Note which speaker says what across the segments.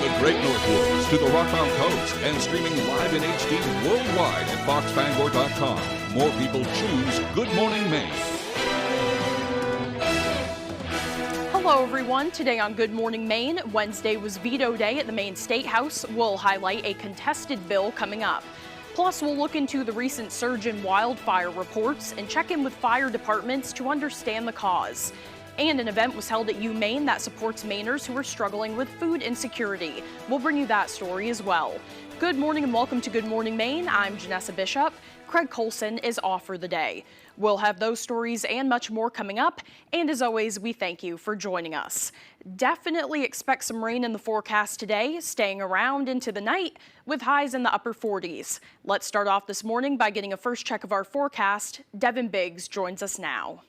Speaker 1: the Great Northwoods to the Rockbound Coast and streaming live in HD worldwide at foxbangor.com. More people choose Good Morning Maine.
Speaker 2: Hello everyone. Today on Good Morning Maine, Wednesday was veto day at the Maine State House. We'll highlight a contested bill coming up. Plus, we'll look into the recent surge in wildfire reports and check in with fire departments to understand the cause. And an event was held at UMaine that supports Mainers who are struggling with food insecurity. We'll bring you that story as well. Good morning and welcome to Good Morning Maine. I'm Janessa Bishop. Craig Colson is off for the day. We'll have those stories and much more coming up. And as always, we thank you for joining us. Definitely expect some rain in the forecast today, staying around into the night with highs in the upper 40s. Let's start off this morning by getting a first check of our forecast. Devin Biggs joins us now.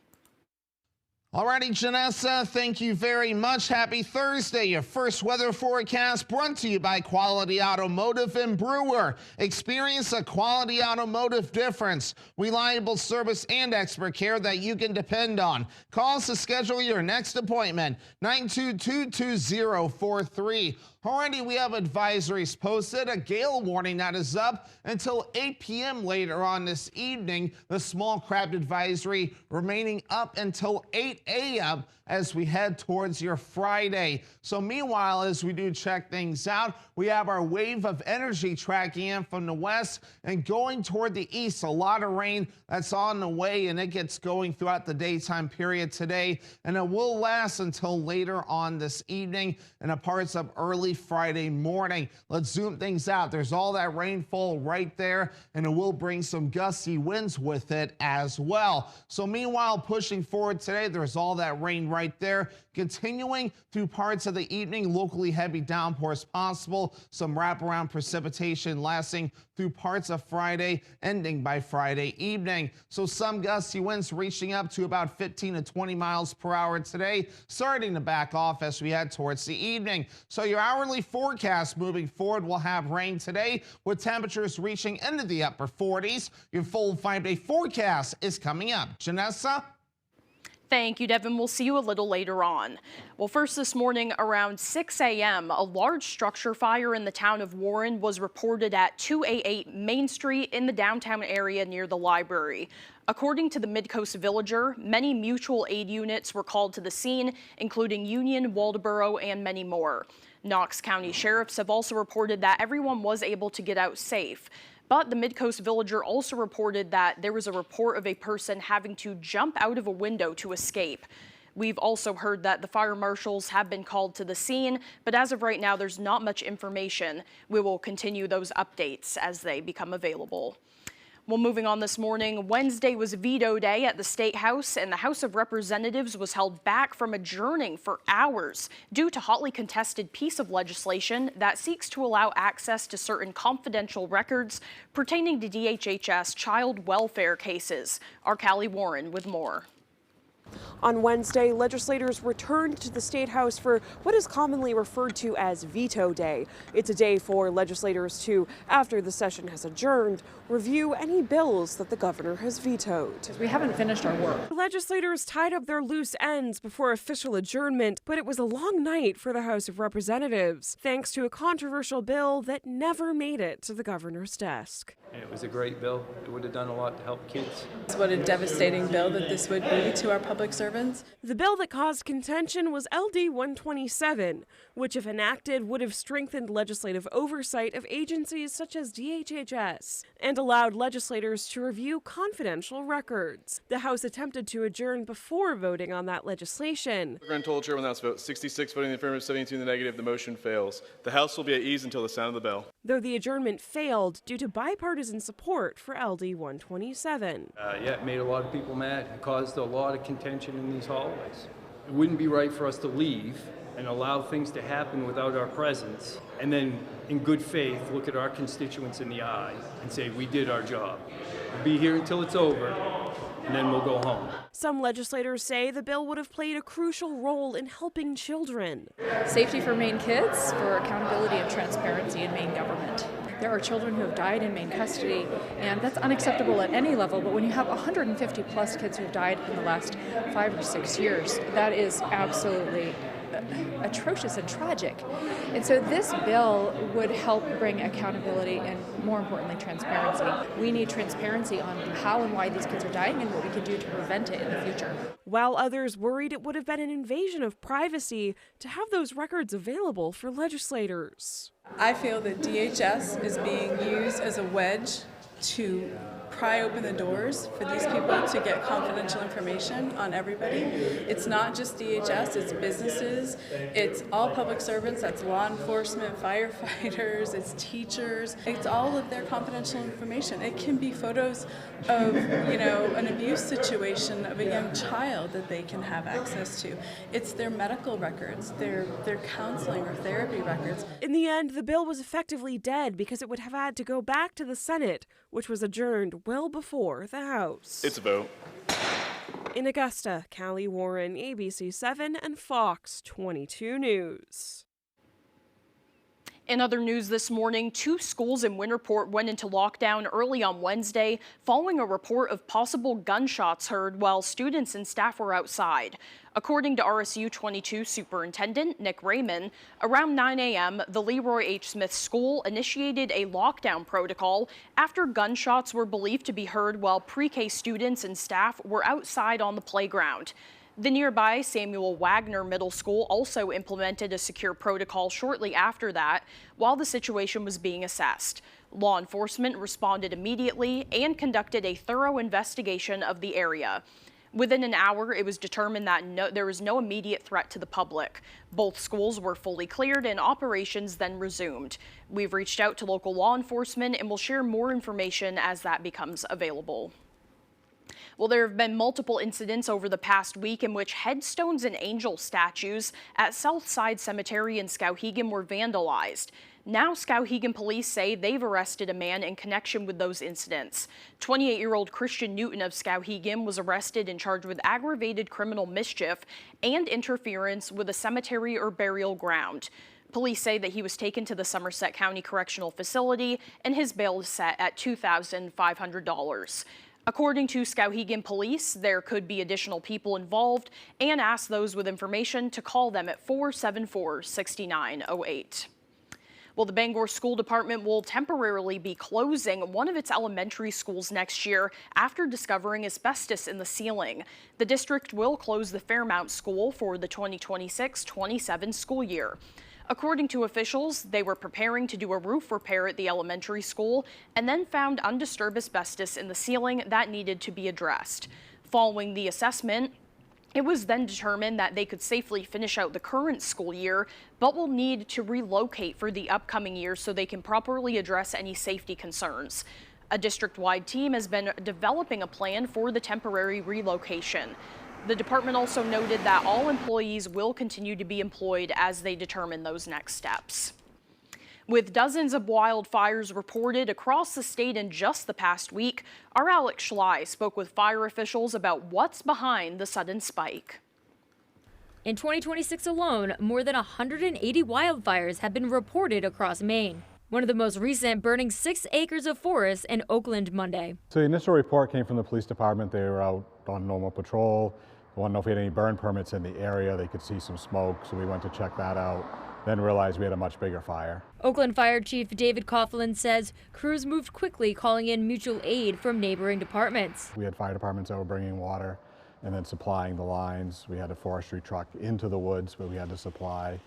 Speaker 3: Alrighty, Janessa, thank you very much. Happy Thursday. Your first weather forecast brought to you by Quality Automotive and Brewer. Experience a Quality Automotive difference. Reliable service and expert care that you can depend on. Call us to schedule your next appointment, 922-2043. Already, we have advisories posted, a gale warning that is up until 8 p.m. later on this evening. The small craft advisory remaining up until 8 a.m. as we head towards your Friday. So meanwhile, as we do check things out, we have our wave of energy tracking in from the west and going toward the east. A lot of rain that's on the way, and it gets going throughout the daytime period today, and it will last until later on this evening and a parts of early Friday morning. Let's zoom things out. There's all that rainfall right there, and it will bring some gusty winds with it as well. So meanwhile, pushing forward today, there's all that rain right there. Continuing through parts of the evening, locally heavy downpours possible. Some wraparound precipitation lasting through parts of Friday, ending by Friday evening. So some gusty winds reaching up to about 15 to 20 miles per hour today, starting to back off as we head towards the evening. So your hourly forecast moving forward will have rain today with temperatures reaching into the upper 40s. Your full 5-day forecast is coming up. Janessa?
Speaker 2: Thank you, Devin. We'll see you a little later on. Well, first this morning around 6 a.m., a large structure fire in the town of Warren was reported at 288 Main Street in the downtown area near the library. According to the Midcoast Villager, many mutual aid units were called to the scene, including Union, Waldoboro, and many more. Knox County sheriffs have also reported that everyone was able to get out safe. But the Midcoast Villager also reported that there was a report of a person having to jump out of a window to escape. We've also heard that the fire marshals have been called to the scene, but as of right now, there's not much information. We will continue those updates as they become available. Well, moving on this morning, Wednesday was veto day at the State House, and the House of Representatives was held back from adjourning for hours due to hotly contested piece of legislation that seeks to allow access to certain confidential records pertaining to DHHS child welfare cases. Our Callie Warren with more.
Speaker 4: On Wednesday, legislators returned to the State House for what is commonly referred to as Veto Day. It's a day for legislators to, after the session has adjourned, review any bills that the governor has vetoed.
Speaker 5: We haven't finished our work.
Speaker 4: Legislators tied up their loose ends before official adjournment, but it was a long night for the House of Representatives, thanks to a controversial bill that never made it to the governor's desk.
Speaker 6: And it was a great bill. It would have done a lot to help kids.
Speaker 5: What a devastating bill that this would be to our public servants.
Speaker 4: The bill that caused contention was LD 127, which, if enacted, would have strengthened legislative oversight of agencies such as DHHS and allowed legislators to review confidential records. The House attempted to adjourn before voting on that legislation.
Speaker 7: Grand total, Chair, on the House vote, 66 voting in the affirmative, 72 in the negative. The motion fails. The House will be at ease until the sound of the bell.
Speaker 4: Though the adjournment failed due to bipartisan support for LD 127.
Speaker 6: It made a lot of people mad. It caused a lot of contention in these hallways. It wouldn't be right for us to leave and allow things to happen without our presence, and then in good faith look at our constituents in the eye and say we did our job. We'll be here until it's over, and then we'll go home.
Speaker 4: Some legislators say the bill would have played a crucial role in helping children.
Speaker 5: Safety for Maine kids, for accountability and transparency in Maine government. There are children who have died in Maine custody, and that's unacceptable at any level, but when you have 150 plus kids who've died in the last 5 or 6 years, that is absolutely atrocious and tragic. And so this bill would help bring accountability and, more importantly, transparency. We need transparency on how and why these kids are dying and what we can do to prevent it in the future.
Speaker 4: While others worried it would have been an invasion of privacy to have those records available for legislators.
Speaker 8: I feel that DHS is being used as a wedge to pry open the doors for these people to get confidential information on everybody. It's not just DHS, it's businesses, it's all public servants, that's law enforcement, firefighters, it's teachers, it's all of their confidential information. It can be photos of, an abuse situation of a young child that they can have access to. It's their medical records, their counseling or therapy records.
Speaker 4: In the end, the bill was effectively dead because it would have had to go back to the Senate, which was adjourned well before the House.
Speaker 7: It's a vote.
Speaker 4: In Augusta, Callie Warren, ABC 7 and Fox 22 News.
Speaker 2: In other news this morning, 2 schools in Winterport went into lockdown early on Wednesday following a report of possible gunshots heard while students and staff were outside. According to RSU 22 Superintendent Nick Raymond, around 9 a.m., the Leroy H. Smith School initiated a lockdown protocol after gunshots were believed to be heard while pre-K students and staff were outside on the playground. The nearby Samuel Wagner Middle School also implemented a secure protocol shortly after that while the situation was being assessed. Law enforcement responded immediately and conducted a thorough investigation of the area. Within an hour, it was determined that there was no immediate threat to the public. Both schools were fully cleared and operations then resumed. We've reached out to local law enforcement and will share more information as that becomes available. Well, there have been multiple incidents over the past week in which headstones and angel statues at Southside Cemetery in Skowhegan were vandalized. Now, Skowhegan police say they've arrested a man in connection with those incidents. 28-year-old Christian Newton of Skowhegan was arrested and charged with aggravated criminal mischief and interference with a cemetery or burial ground. Police say that he was taken to the Somerset County Correctional Facility and his bail is set at $2,500. According to Skowhegan police, there could be additional people involved and ask those with information to call them at 474-6908. Well, the Bangor School Department will temporarily be closing one of its elementary schools next year after discovering asbestos in the ceiling. The district will close the Fairmount School for the 2026-27 school year. According to officials, they were preparing to do a roof repair at the elementary school and then found undisturbed asbestos in the ceiling that needed to be addressed. Following the assessment, it was then determined that they could safely finish out the current school year, but will need to relocate for the upcoming year so they can properly address any safety concerns. A district-wide team has been developing a plan for the temporary relocation. The department also noted that all employees will continue to be employed as they determine those next steps. With dozens of wildfires reported across the state in just the past week, our Alex Schley spoke with fire officials about what's behind the sudden spike.
Speaker 9: In 2026 alone, more than 180 wildfires have been reported across Maine. One of the most recent burning 6 acres of forest in Oakland Monday.
Speaker 10: So the initial report came from the police department. They were out on normal patrol. They wanted to know if we had any burn permits in the area. They could see some smoke, so we went to check that out. Then realized we had a much bigger fire.
Speaker 9: Oakland Fire Chief David Coughlin says crews moved quickly, calling in mutual aid from neighboring departments.
Speaker 10: We had fire departments that were bringing water and then supplying the lines. We had a forestry truck into the woods where we had to supply,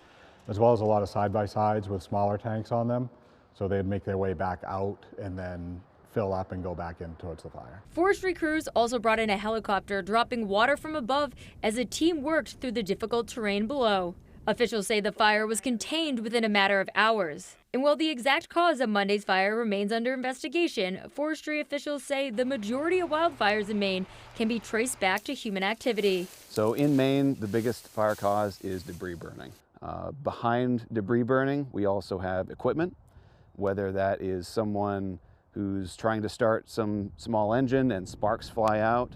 Speaker 10: as well as a lot of side-by-sides with smaller tanks on them. So they'd make their way back out and then fill up and go back in towards the fire.
Speaker 9: Forestry crews also brought in a helicopter, dropping water from above as the team worked through the difficult terrain below. Officials say the fire was contained within a matter of hours. And while the exact cause of Monday's fire remains under investigation, forestry officials say the majority of wildfires in Maine can be traced back to human activity.
Speaker 11: So in Maine, the biggest fire cause is debris burning. Behind debris burning, we also have equipment, whether that is someone who's trying to start some small engine and sparks fly out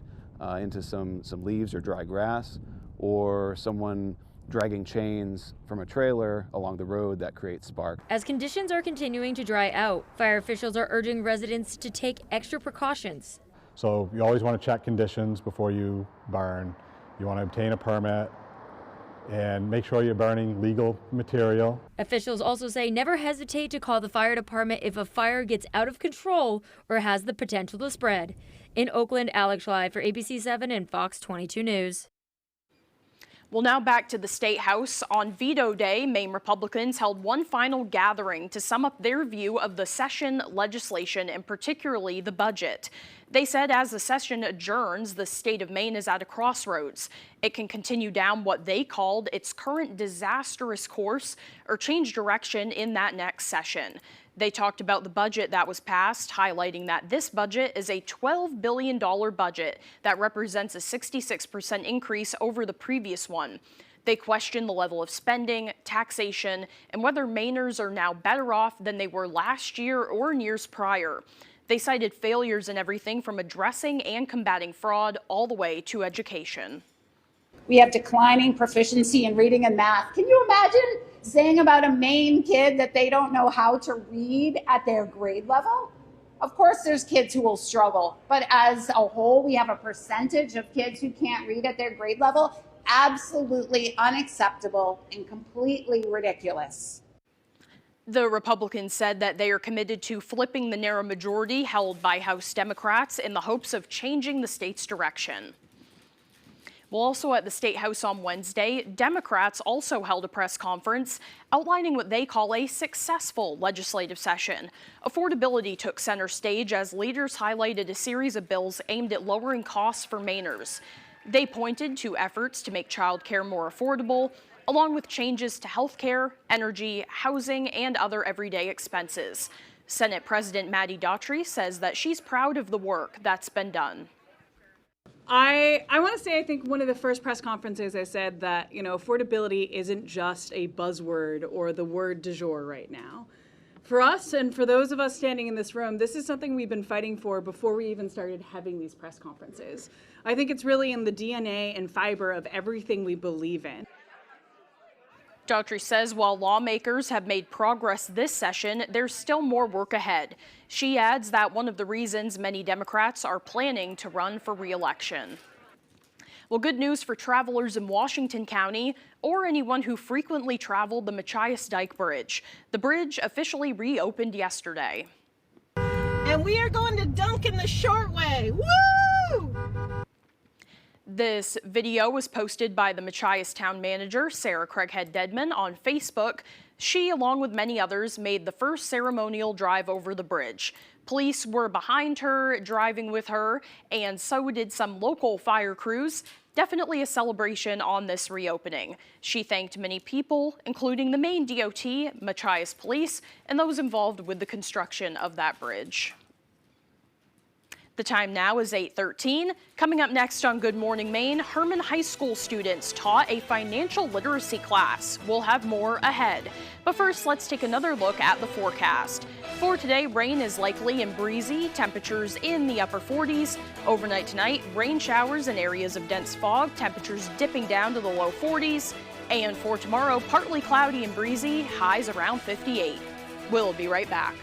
Speaker 11: into some leaves or dry grass, or someone dragging chains from a trailer along the road that creates spark.
Speaker 9: As conditions are continuing to dry out, fire officials are urging residents to take extra precautions.
Speaker 10: So you always want to check conditions before you burn. You want to obtain a permit and make sure you're burning legal material.
Speaker 9: Officials also say never hesitate to call the fire department if a fire gets out of control or has the potential to spread. In Oakland, Alex Schley for ABC 7 and Fox 22 News.
Speaker 2: Well, now back to the State House. On Veto Day, Maine Republicans held one final gathering to sum up their view of the session legislation and particularly the budget. They said as the session adjourns, the state of Maine is at a crossroads. It can continue down what they called its current disastrous course or change direction in that next session. They talked about the budget that was passed, highlighting that this budget is a $12 billion budget that represents a 66% increase over the previous one. They questioned the level of spending, taxation, and whether Mainers are now better off than they were last year or in years prior. They cited failures in everything from addressing and combating fraud all the way to education.
Speaker 12: We have declining proficiency in reading and math. Can you imagine saying about a Maine kid that they don't know how to read at their grade level? Of course, there's kids who will struggle, but as a whole, we have a percentage of kids who can't read at their grade level. Absolutely unacceptable and completely ridiculous.
Speaker 2: The Republicans said that they are committed to flipping the narrow majority held by House Democrats in the hopes of changing the state's direction. Well, also at the State House on Wednesday, Democrats also held a press conference outlining what they call a successful legislative session. Affordability took center stage as leaders highlighted a series of bills aimed at lowering costs for Mainers. They pointed to efforts to make child care more affordable, along with changes to health care, energy, housing, and other everyday expenses. Senate President Maddie Daughtry says that she's proud of the work that's been done.
Speaker 13: I want to say I think one of the first press conferences I said that, affordability isn't just a buzzword or the word du jour right now. For us and for those of us standing in this room, this is something we've been fighting for before we even started having these press conferences. I think it's really in the DNA and fiber of everything we believe in.
Speaker 2: Daughtry says while lawmakers have made progress this session, there's still more work ahead. She adds that one of the reasons many Democrats are planning to run for re-election. Well, good news for travelers in Washington County or anyone who frequently traveled the Machias Dike Bridge. The bridge officially reopened yesterday.
Speaker 14: And we are going to Duncan the short way. Woo!
Speaker 2: This video was posted by the Machias town manager, Sarah Craighead-Dedman, on Facebook. She, along with many others, made the first ceremonial drive over the bridge. Police were behind her, driving with her, and so did some local fire crews. Definitely a celebration on this reopening. She thanked many people, including the Maine DOT, Machias Police, and those involved with the construction of that bridge. The time now is 8:13. Coming up next on Good Morning Maine, Herman High School students taught a financial literacy class. We'll have more ahead. But first, let's take another look at the forecast. For today, rain is likely and breezy, temperatures in the upper 40s. Overnight tonight, rain showers and areas of dense fog, temperatures dipping down to the low 40s. And for tomorrow, partly cloudy and breezy, highs around 58. We'll be right back.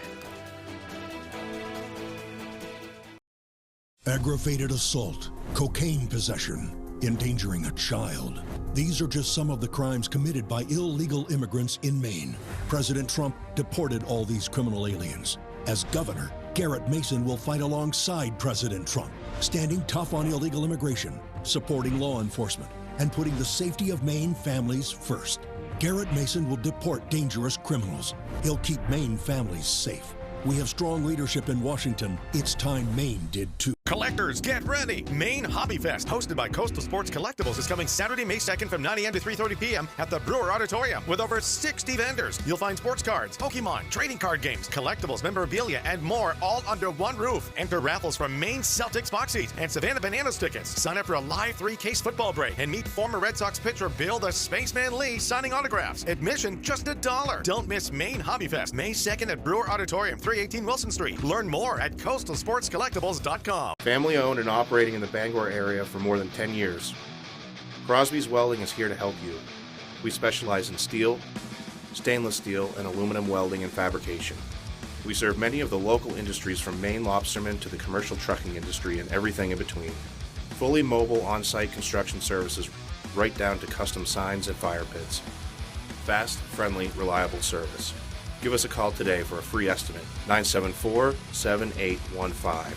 Speaker 15: Aggravated assault, cocaine possession, endangering a child. These are just some of the crimes committed by illegal immigrants in Maine. President Trump deported all these criminal aliens. As governor, Garrett Mason will fight alongside President Trump, standing tough on illegal immigration, supporting law enforcement, and putting the safety of Maine families first. Garrett Mason will deport dangerous criminals. He'll keep Maine families safe. We have strong leadership in Washington. It's time Maine did too.
Speaker 16: Collectors, get ready! Maine Hobby Fest, hosted by Coastal Sports Collectibles, is coming Saturday, May 2nd from 9 a.m. to 3:30 p.m. at the Brewer Auditorium. With over 60 vendors, you'll find sports cards, Pokemon, trading card games, collectibles, memorabilia, and more, all under one roof. Enter raffles from Maine Celtics box seats and Savannah Bananas tickets. Sign up for a live 3-case football break and meet former Red Sox pitcher Bill the Spaceman Lee signing autographs. Admission just $1. Don't miss Maine Hobby Fest, May 2nd at Brewer Auditorium, 318 Wilson Street. Learn more at coastalsportscollectibles.com.
Speaker 17: Family owned and operating in the Bangor area for more than 10 years. Crosby's Welding is here to help you. We specialize in steel, stainless steel, and aluminum welding and fabrication. We serve many of the local industries from Maine lobstermen to the commercial trucking industry and everything in between. Fully mobile on-site construction services right down to custom signs and fire pits. Fast, friendly, reliable service. Give us a call today for a free estimate, 974-7815.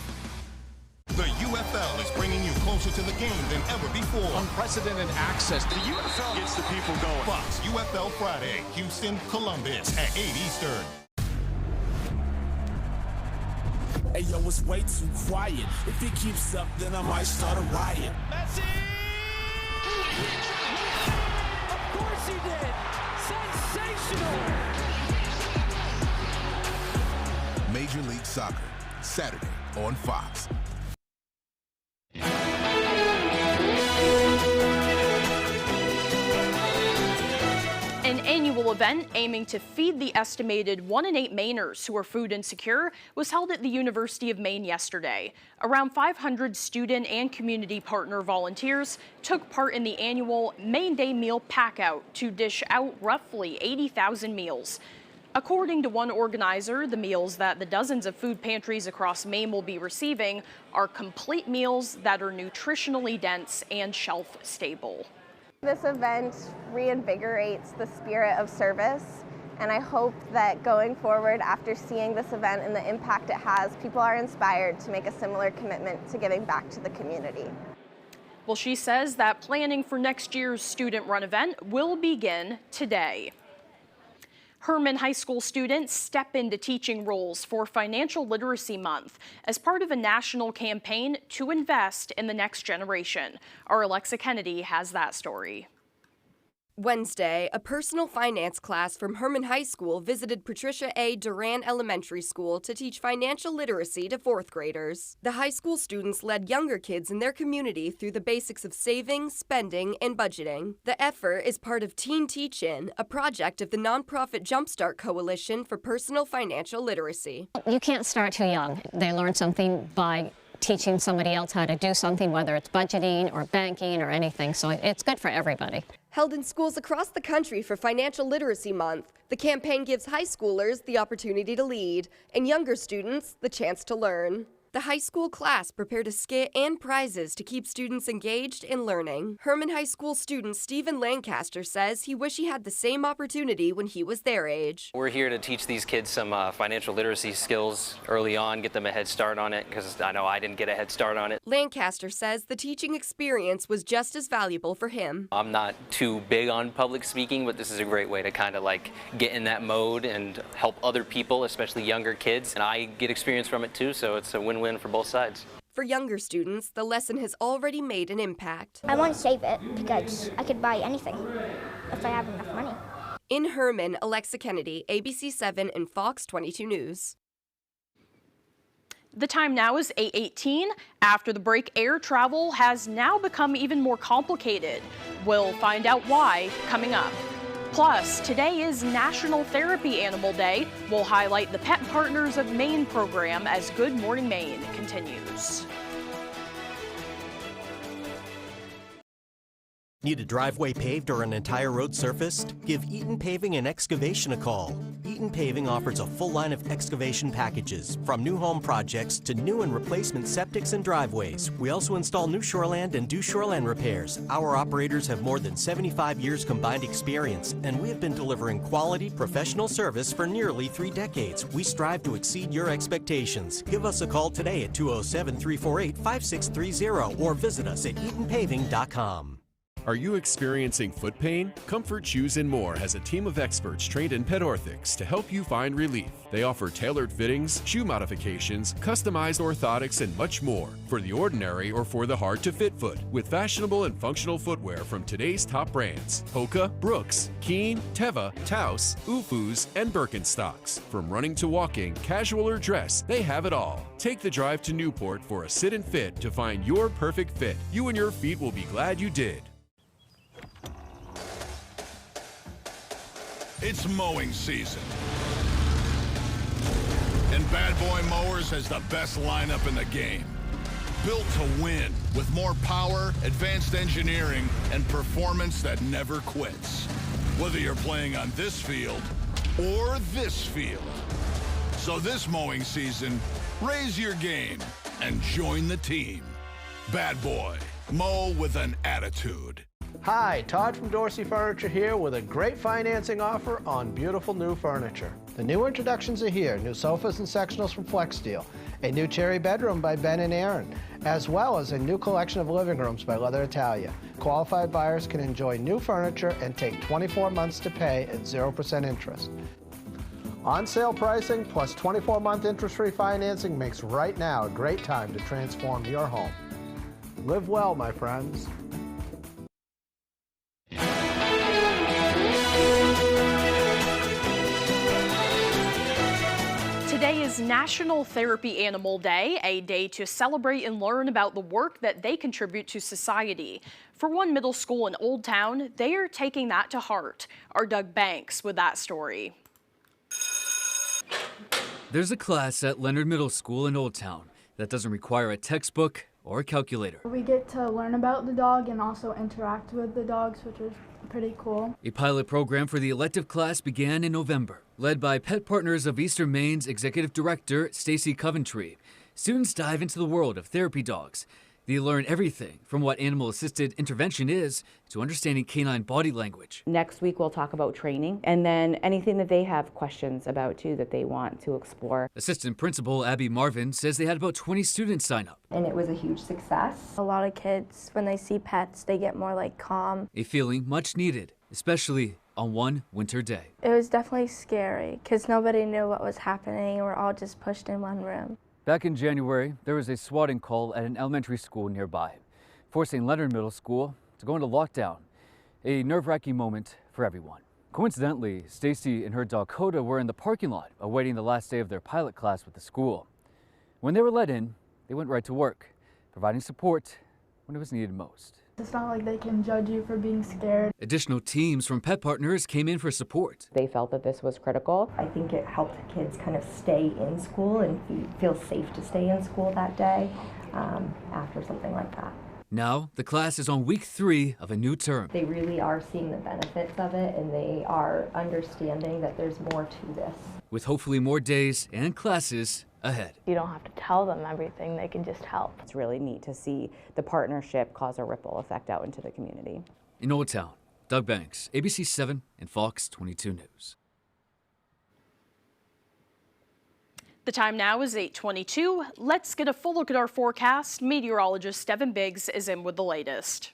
Speaker 18: The UFL is bringing you closer to the game than ever before.
Speaker 19: Unprecedented access. The UFL gets the people going.
Speaker 18: Fox UFL Friday, Houston, Columbus at 8 Eastern.
Speaker 20: Hey, yo, it's way too quiet. If it keeps up, then I might start a riot.
Speaker 21: Messi! Of course he did! Sensational!
Speaker 18: Major League Soccer, Saturday on Fox.
Speaker 2: An annual event aiming to feed the estimated 1 in 8 Mainers who are food insecure was held at the University of Maine yesterday. Around 500 student and community partner volunteers took part in the annual Maine Day Meal Pack-Out to dish out roughly 80,000 meals. According to one organizer, the meals that the dozens of food pantries across Maine will be receiving are complete meals that are nutritionally dense and shelf-stable.
Speaker 22: This event reinvigorates the spirit of service, and I hope that going forward after seeing this event and the impact it has, people are inspired to make a similar commitment to giving back to the community.
Speaker 2: Well, she says that planning for next year's student-run event will begin today. Herman High School students step into teaching roles for Financial Literacy Month as part of a national campaign to invest in the next generation. Our Alexa Kennedy has that story.
Speaker 23: Wednesday, a personal finance class from Herman High School visited Patricia A. Duran Elementary School to teach financial literacy to 4th graders. The high school students led younger kids in their community through the basics of saving, spending, and budgeting. The effort is part of Teen Teach-In, a project of the nonprofit Jumpstart Coalition for Personal Financial Literacy.
Speaker 24: You can't start too young. They learn something by teaching somebody else how to do something, whether it's budgeting or banking or anything, so it's good for everybody.
Speaker 23: Held in schools across the country for Financial Literacy Month, the campaign gives high schoolers the opportunity to lead and younger students the chance to learn. The high school class prepared a skit and prizes to keep students engaged and learning. Herman High School student Stephen Lancaster says he wished he had the same opportunity when he was their age.
Speaker 25: We're here to teach these kids some financial literacy skills early on, get them a head start on it, because I know I didn't get a head start on it.
Speaker 23: Lancaster says the teaching experience was just as valuable for him.
Speaker 25: I'm not too big on public speaking, but this is a great way to kind of like get in that mode and help other people, especially younger kids. And I get experience from it too, so it's a win-win for both sides.
Speaker 23: For younger students, the lesson has already made an impact.
Speaker 26: I want to save it because I could buy anything if I have enough money.
Speaker 23: In Herman, Alexa Kennedy, ABC 7 and Fox 22 News.
Speaker 2: The time now is 8:18. After the break, air travel has now become even more complicated. We'll find out why coming up. Plus, today is National Therapy Animal Day. We'll highlight the Pet Partners of Maine program as Good Morning Maine continues.
Speaker 27: Need a driveway paved or an entire road surfaced? Give Eaton Paving and Excavation a call. Eaton Paving offers a full line of excavation packages, from new home projects to new and replacement septics and driveways. We also install new shoreland and do shoreland repairs. Our operators have more than 75 years combined experience, and we have been delivering quality, professional service for nearly 3 decades. We strive to exceed your expectations. Give us a call today at 207-348-5630 or visit us at EatonPaving.com.
Speaker 28: Are you experiencing foot pain? Comfort Shoes and More has a team of experts trained in pet orthotics to help you find relief. They offer tailored fittings, shoe modifications, customized orthotics, and much more for the ordinary or for the hard-to-fit foot, with fashionable and functional footwear from today's top brands: Hoka, Brooks, Keen, Teva, Taos, Ufus, and Birkenstocks. From running to walking, casual or dress, they have it all. Take the drive to Newport for a sit and fit to find your perfect fit. You and your feet will be glad you did.
Speaker 18: It's mowing season. And Bad Boy Mowers has the best lineup in the game. Built to win with more power, advanced engineering, and performance that never quits. Whether you're playing on this field or this field. So this mowing season, raise your game and join the team. Bad Boy, mow with an attitude.
Speaker 1: Hi, Todd from Dorsey Furniture here with a great financing offer on beautiful new furniture. The new introductions are here, new sofas and sectionals from FlexSteel, a new cherry bedroom by Ben and Aaron, as well as a new collection of living rooms by Leather Italia. Qualified buyers can enjoy new furniture and take 24 months to pay at 0% interest. On sale pricing plus 24-month interest-free financing makes right now a great time to transform your home. Live well, my friends.
Speaker 2: Today is National Therapy Animal Day, a day to celebrate and learn about the work that they contribute to society. For one middle school in Old Town, they are taking that to heart. Our Doug Banks with that story.
Speaker 3: There's a class at Leonard Middle School in Old Town that doesn't require a textbook or a calculator.
Speaker 4: We get to learn about the dog and also interact with the dogs, which is pretty cool.
Speaker 3: A pilot program for the elective class began in November. Led by Pet Partners of Eastern Maine's Executive Director, Stacy Coventry, students dive into the world of therapy dogs. They learn everything from what animal-assisted intervention is to understanding canine body language.
Speaker 5: Next week we'll talk about training and then anything that they have questions about too that they want to explore.
Speaker 3: Assistant Principal Abby Marvin says they had about 20 students sign up.
Speaker 6: And it was a huge success.
Speaker 26: A lot of kids, when they see pets, they get more calm.
Speaker 3: A feeling much needed, especially on one winter day.
Speaker 26: It was definitely scary because nobody knew what was happening. We're all just pushed in one room.
Speaker 3: Back in January, there was a swatting call at an elementary school nearby, forcing Leonard Middle School to go into lockdown. A nerve-wracking moment for everyone. Coincidentally, Stacy and her dog Coda were in the parking lot awaiting the last day of their pilot class with the school. When they were let in, they went right to work, providing support when it was needed most.
Speaker 4: It's not like they can judge you for being scared.
Speaker 3: Additional teams from Pet Partners came in for support.
Speaker 5: They felt that this was critical.
Speaker 6: I think it helped kids kind of stay in school and feel safe to stay in school that day after something like that.
Speaker 3: Now, the class is on week 3 of a new term.
Speaker 6: They really are seeing the benefits of it, and they are understanding that there's more to this.
Speaker 3: With hopefully more days and classes ahead.
Speaker 26: You don't have to tell them everything, they can just help.
Speaker 5: It's really neat to see the partnership cause a ripple effect out into the community.
Speaker 3: In Old Town, Doug Banks, ABC 7 and Fox 22 News.
Speaker 2: The time now is 8:22. Let's get a full look at our forecast. Meteorologist Devin Biggs is in with the latest.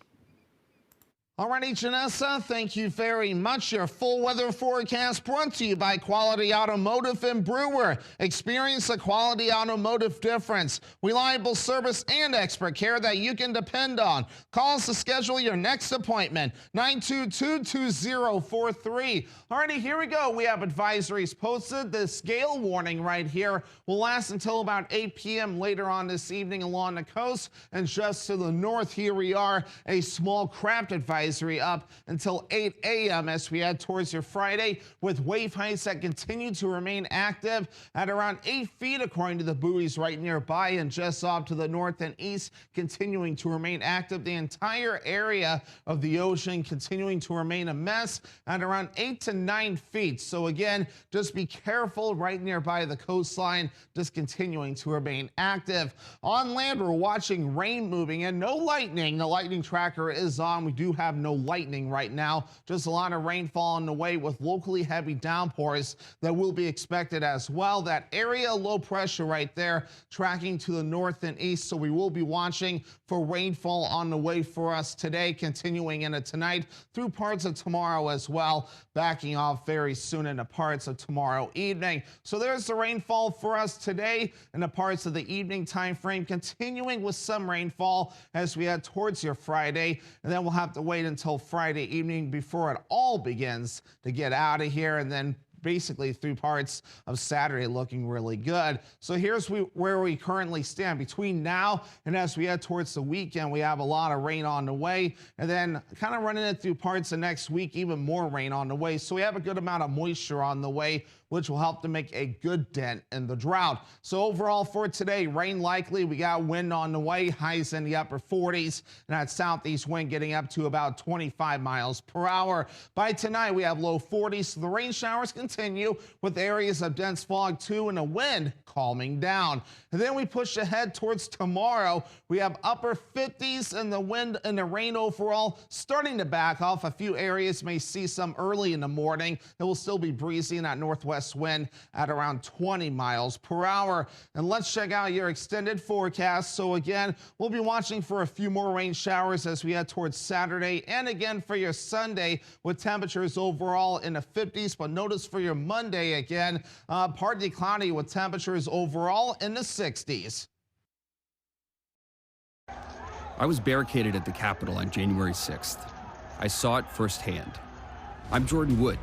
Speaker 7: Alrighty, Janessa, thank you very much. Your full weather forecast brought to you by Quality Automotive and Brewer. Experience the Quality Automotive difference. Reliable service and expert care that you can depend on. Call us to schedule your next appointment, 922-2043. Alrighty, here we go. We have advisories posted. This gale warning right here will last until about 8 p.m. later on this evening along the coast. And just to the north, here we are, a small craft advisory up until 8 a.m. as we head towards your Friday, with wave heights that continue to remain active at around 8 feet according to the buoys right nearby, and just off to the north and east continuing to remain active. The entire area of the ocean continuing to remain a mess at around 8 to 9 feet. So again, just be careful right nearby the coastline, just continuing to remain active. On land, we're watching rain moving and no lightning. The lightning tracker is on. We do have no lightning right now, just a lot of rainfall on the way with locally heavy downpours that will be expected as well. That area low pressure right there tracking to the north and east, so we will be watching for rainfall on the way for us today, continuing into tonight through parts of tomorrow as well, backing off very soon into parts of tomorrow evening. So there's the rainfall for us today in the parts of the evening time frame, continuing with some rainfall as we head towards your Friday, and then we'll have to wait until Friday evening before it all begins to get out of here, and then basically through parts of Saturday looking really good. So here's where we currently stand. Between now and as we head towards the weekend, we have a lot of rain on the way, and then kind of running it through parts of next week, even more rain on the way. So we have a good amount of moisture on the way, which will help to make a good dent in the drought. So overall for today, rain likely. We got wind on the way, highs in the upper 40s, and that southeast wind getting up to about 25 miles per hour. By tonight, we have low 40s, so the rain showers continue continue with areas of dense fog too and a wind calming down. And then we push ahead towards tomorrow. We have upper 50s and the wind and the rain overall starting to back off. A few areas may see some early in the morning. It will still be breezy in that northwest wind at around 20 miles per hour. And let's check out your extended forecast. So again, we'll be watching for a few more rain showers as we head towards Saturday and again for your Sunday with temperatures overall in the 50s. But notice for your Monday again, partly cloudy with temperatures overall in the 60s.
Speaker 8: I was barricaded at the Capitol on January 6th. I saw it firsthand. I'm Jordan Wood.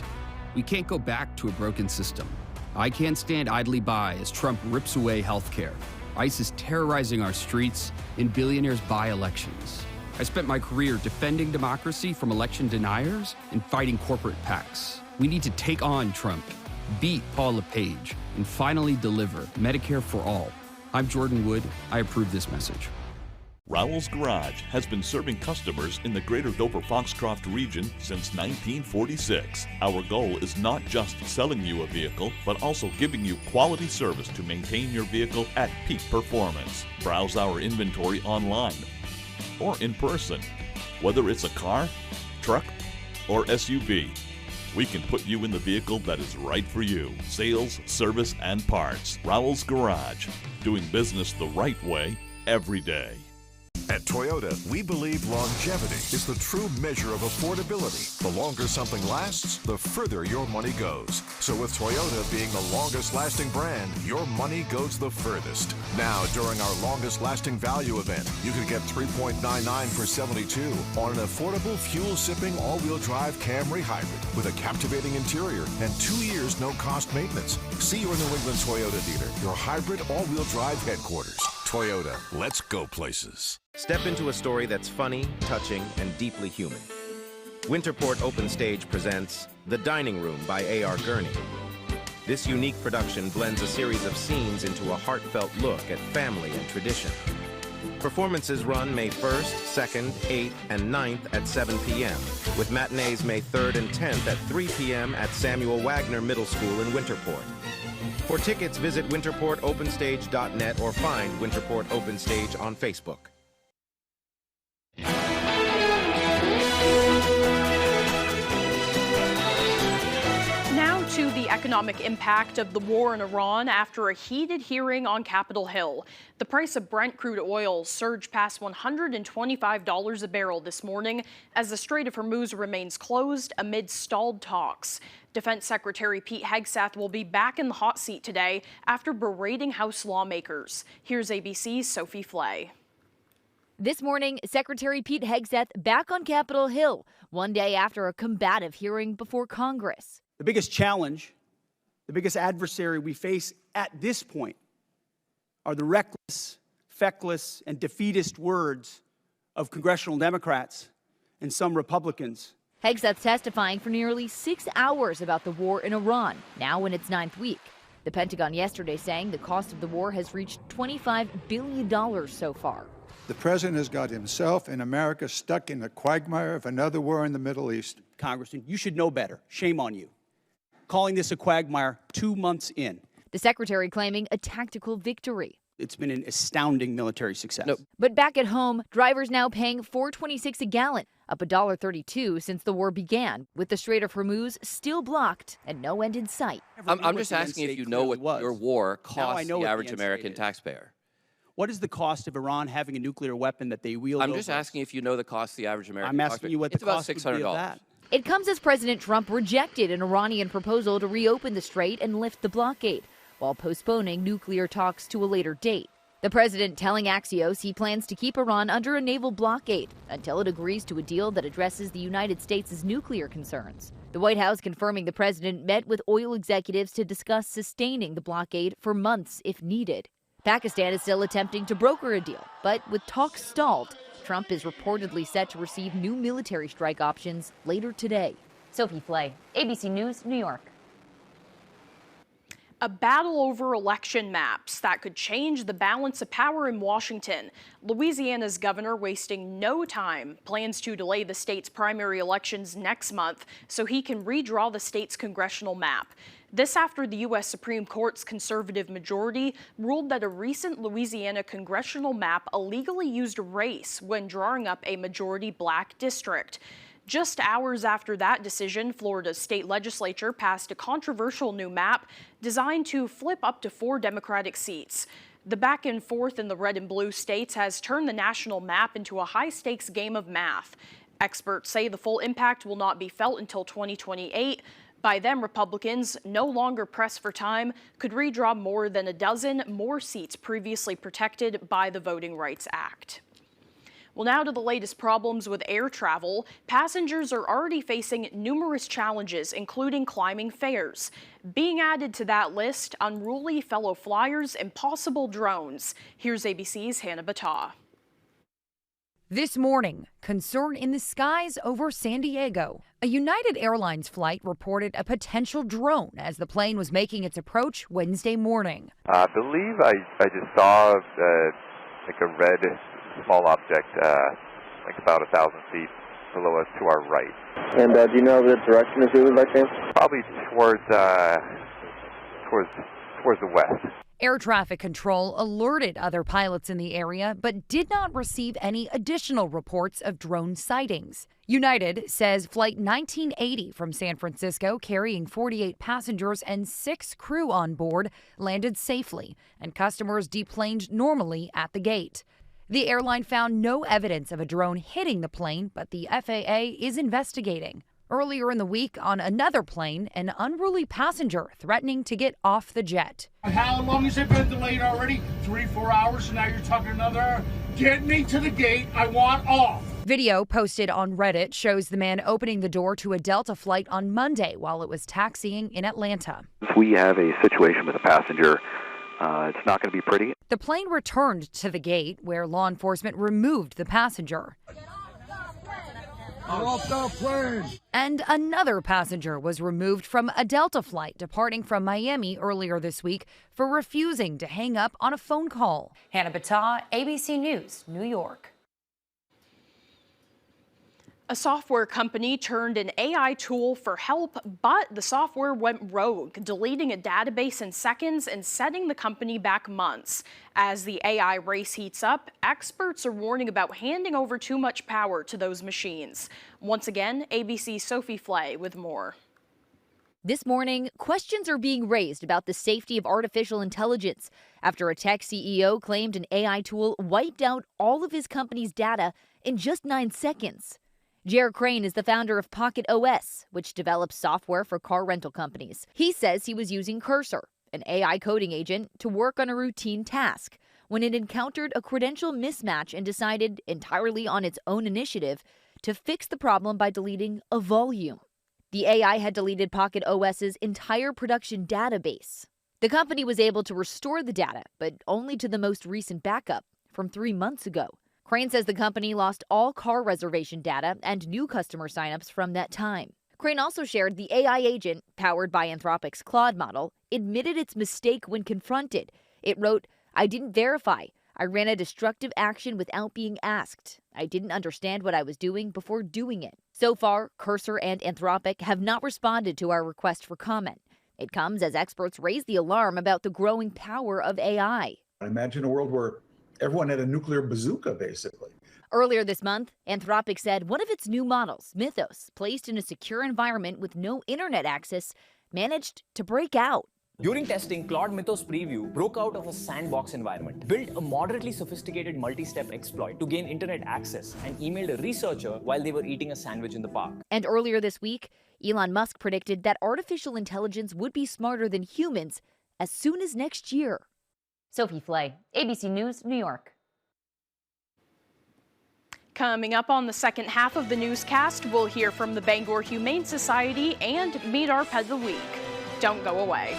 Speaker 8: We can't go back to a broken system. I can't stand idly by as Trump rips away health care. ICE is terrorizing our streets, and billionaires buy elections. I spent my career defending democracy from election deniers and fighting corporate PACs. We need to take on Trump, beat Paul LePage, and finally deliver Medicare for all. I'm Jordan Wood. I approve this message.
Speaker 9: Rowell's Garage has been serving customers in the greater Dover-Foxcroft region since 1946. Our goal is not just selling you a vehicle, but also giving you quality service to maintain your vehicle at peak performance. Browse our inventory online or in person. Whether it's a car, truck, or SUV, we can put you in the vehicle that is right for you. Sales, service, and parts. Rowell's Garage, doing business the right way every day.
Speaker 10: At Toyota, we believe longevity is the true measure of affordability. The longer something lasts, the further your money goes. So with Toyota being the longest lasting brand, your money goes the furthest. Now, during our longest lasting value event, you can get $3.99 for $72 on an affordable fuel-sipping all-wheel drive Camry hybrid with a captivating interior and 2 years no-cost maintenance. See your New England Toyota dealer, your hybrid all-wheel drive headquarters. Toyota, let's go places.
Speaker 11: Step into a story that's funny, touching, and deeply human. Winterport Open Stage presents The Dining Room by A.R. Gurney. This unique production blends a series of scenes into a heartfelt look at family and tradition. Performances run May 1st, 2nd, 8th, and 9th at 7 p.m., with matinees May 3rd and 10th at 3 p.m. at Samuel Wagner Middle School in Winterport. For tickets, visit winterportopenstage.net or find Winterport Open Stage on Facebook.
Speaker 2: Now to the economic impact of the war in Iran after a heated hearing on Capitol Hill. The price of Brent crude oil surged past $125 a barrel this morning as the Strait of Hormuz remains closed amid stalled talks. Defense Secretary Pete Hegseth will be back in the hot seat today after berating House lawmakers. Here's ABC's Sophie Flay.
Speaker 12: This morning, Secretary Pete Hegseth back on Capitol Hill, one day after a combative hearing before Congress.
Speaker 13: The biggest challenge, the biggest adversary we face at this point are the reckless, feckless, and defeatist words of congressional Democrats and some Republicans.
Speaker 12: Hegseth testifying for nearly 6 hours about the war in Iran, now in its 9th week. The Pentagon yesterday saying the cost of the war has reached $25 billion so far.
Speaker 14: The president has got himself and America stuck in the quagmire of another war in the Middle East.
Speaker 13: Congressman, you should know better. Shame on you. Calling this a quagmire 2 months in.
Speaker 12: The secretary claiming a tactical victory.
Speaker 13: It's been an astounding military success.
Speaker 12: But back at home, drivers now paying $4.26 a gallon, up $1.32 since the war began, with the Strait of Hormuz still blocked and no end in sight.
Speaker 15: I'm just asking if you know what your war costs the average American taxpayer.
Speaker 13: What is the cost of Iran having a nuclear weapon that they wield
Speaker 15: I'm just asking if you know the cost of the average American
Speaker 13: taxpayer. I'm asking you what the cost
Speaker 15: would
Speaker 13: be of that.
Speaker 12: It comes as President Trump rejected an Iranian proposal to reopen the strait and lift the blockade, while postponing nuclear talks to a later date. The president telling Axios he plans to keep Iran under a naval blockade until it agrees to a deal that addresses the United States' nuclear concerns. The White House confirming the president met with oil executives to discuss sustaining the blockade for months if needed. Pakistan is still attempting to broker a deal, but with talks stalled, Trump is reportedly set to receive new military strike options later today. Sophie Flay, ABC News, New York.
Speaker 2: A battle over election maps that could change the balance of power in Washington. Louisiana's governor, wasting no time, plans to delay the state's primary elections next month so he can redraw the state's congressional map. This after the U.S. Supreme Court's conservative majority ruled that a recent Louisiana congressional map illegally used race when drawing up a majority black district. Just hours after that decision, Florida's state legislature passed a controversial new map designed to flip up to 4 Democratic seats. The back and forth in the red and blue states has turned the national map into a high-stakes game of math. Experts say the full impact will not be felt until 2028. By then, Republicans, no longer pressed for time, could redraw more than a dozen more seats previously protected by the Voting Rights Act. Well, now to the latest problems with air travel. Passengers are already facing numerous challenges, including climbing fares. Being added to that list, unruly fellow flyers and possible drones. Here's ABC's Hannah Battah.
Speaker 16: This morning, concern in the skies over San Diego. A United Airlines flight reported a potential drone as the plane was making its approach Wednesday morning.
Speaker 17: I believe I just saw like a red small object, like about 1,000 feet below us to our right.
Speaker 19: And do you know the direction it's moving by chance?
Speaker 17: Probably towards the west.
Speaker 16: Air traffic control alerted other pilots in the area, but did not receive any additional reports of drone sightings. United says Flight 1980 from San Francisco, carrying 48 passengers and 6 crew on board, landed safely, and customers deplaned normally at the gate. The airline found no evidence of a drone hitting the plane, but the FAA is investigating. Earlier in the week, on another plane, an unruly passenger threatening to get off the jet.
Speaker 20: How long has it been delayed already? 3-4 hours, and now you're talking another hour? Get me to the gate. I want off.
Speaker 16: Video posted on Reddit shows the man opening the door to a Delta flight on Monday while it was taxiing in Atlanta.
Speaker 17: If we have a situation with a passenger, it's not going to be pretty.
Speaker 16: The plane returned to the gate where law enforcement removed the passenger.
Speaker 20: Off the plane.
Speaker 16: And another passenger was removed from a Delta flight departing from Miami earlier this week for refusing to hang up on a phone call. Hannah Battah, ABC News, New York.
Speaker 2: A software company turned an AI tool for help, but the software went rogue, deleting a database in seconds and setting the company back months. As the AI race heats up, experts are warning about handing over too much power to those machines. Once again, ABC's Sophie Flay with more.
Speaker 12: This morning, questions are being raised about the safety of artificial intelligence after a tech CEO claimed an AI tool wiped out all of his company's data in just 9 seconds. Jer Crane is the founder of Pocket OS, which develops software for car rental companies. He says he was using Cursor, an AI coding agent, to work on a routine task when it encountered a credential mismatch and decided, entirely on its own initiative, to fix the problem by deleting a volume. The AI had deleted Pocket OS's entire production database. The company was able to restore the data, but only to the most recent backup from 3 months ago. Crane says the company lost all car reservation data and new customer signups from that time. Crane also shared the AI agent, powered by Anthropic's Claude model, admitted its mistake when confronted. It wrote, "I didn't verify. I ran a destructive action without being asked. I didn't understand what I was doing before doing it." So far, Cursor and Anthropic have not responded to our request for comment. It comes as experts raise the alarm about the growing power of AI.
Speaker 21: Imagine a world where everyone had a nuclear bazooka, basically.
Speaker 12: Earlier this month, Anthropic said one of its new models, Mythos, placed in a secure environment with no internet access, managed to break out.
Speaker 22: During testing, Claude Mythos Preview broke out of a sandbox environment, built a moderately sophisticated multi-step exploit to gain internet access, and emailed a researcher while they were eating a sandwich in the park.
Speaker 12: And earlier this week, Elon Musk predicted that artificial intelligence would be smarter than humans as soon as next year. Sophie Flay, ABC News, New York.
Speaker 2: Coming up on the second half of the newscast, we'll hear from the Bangor Humane Society and meet our Pet of the Week. Don't go away.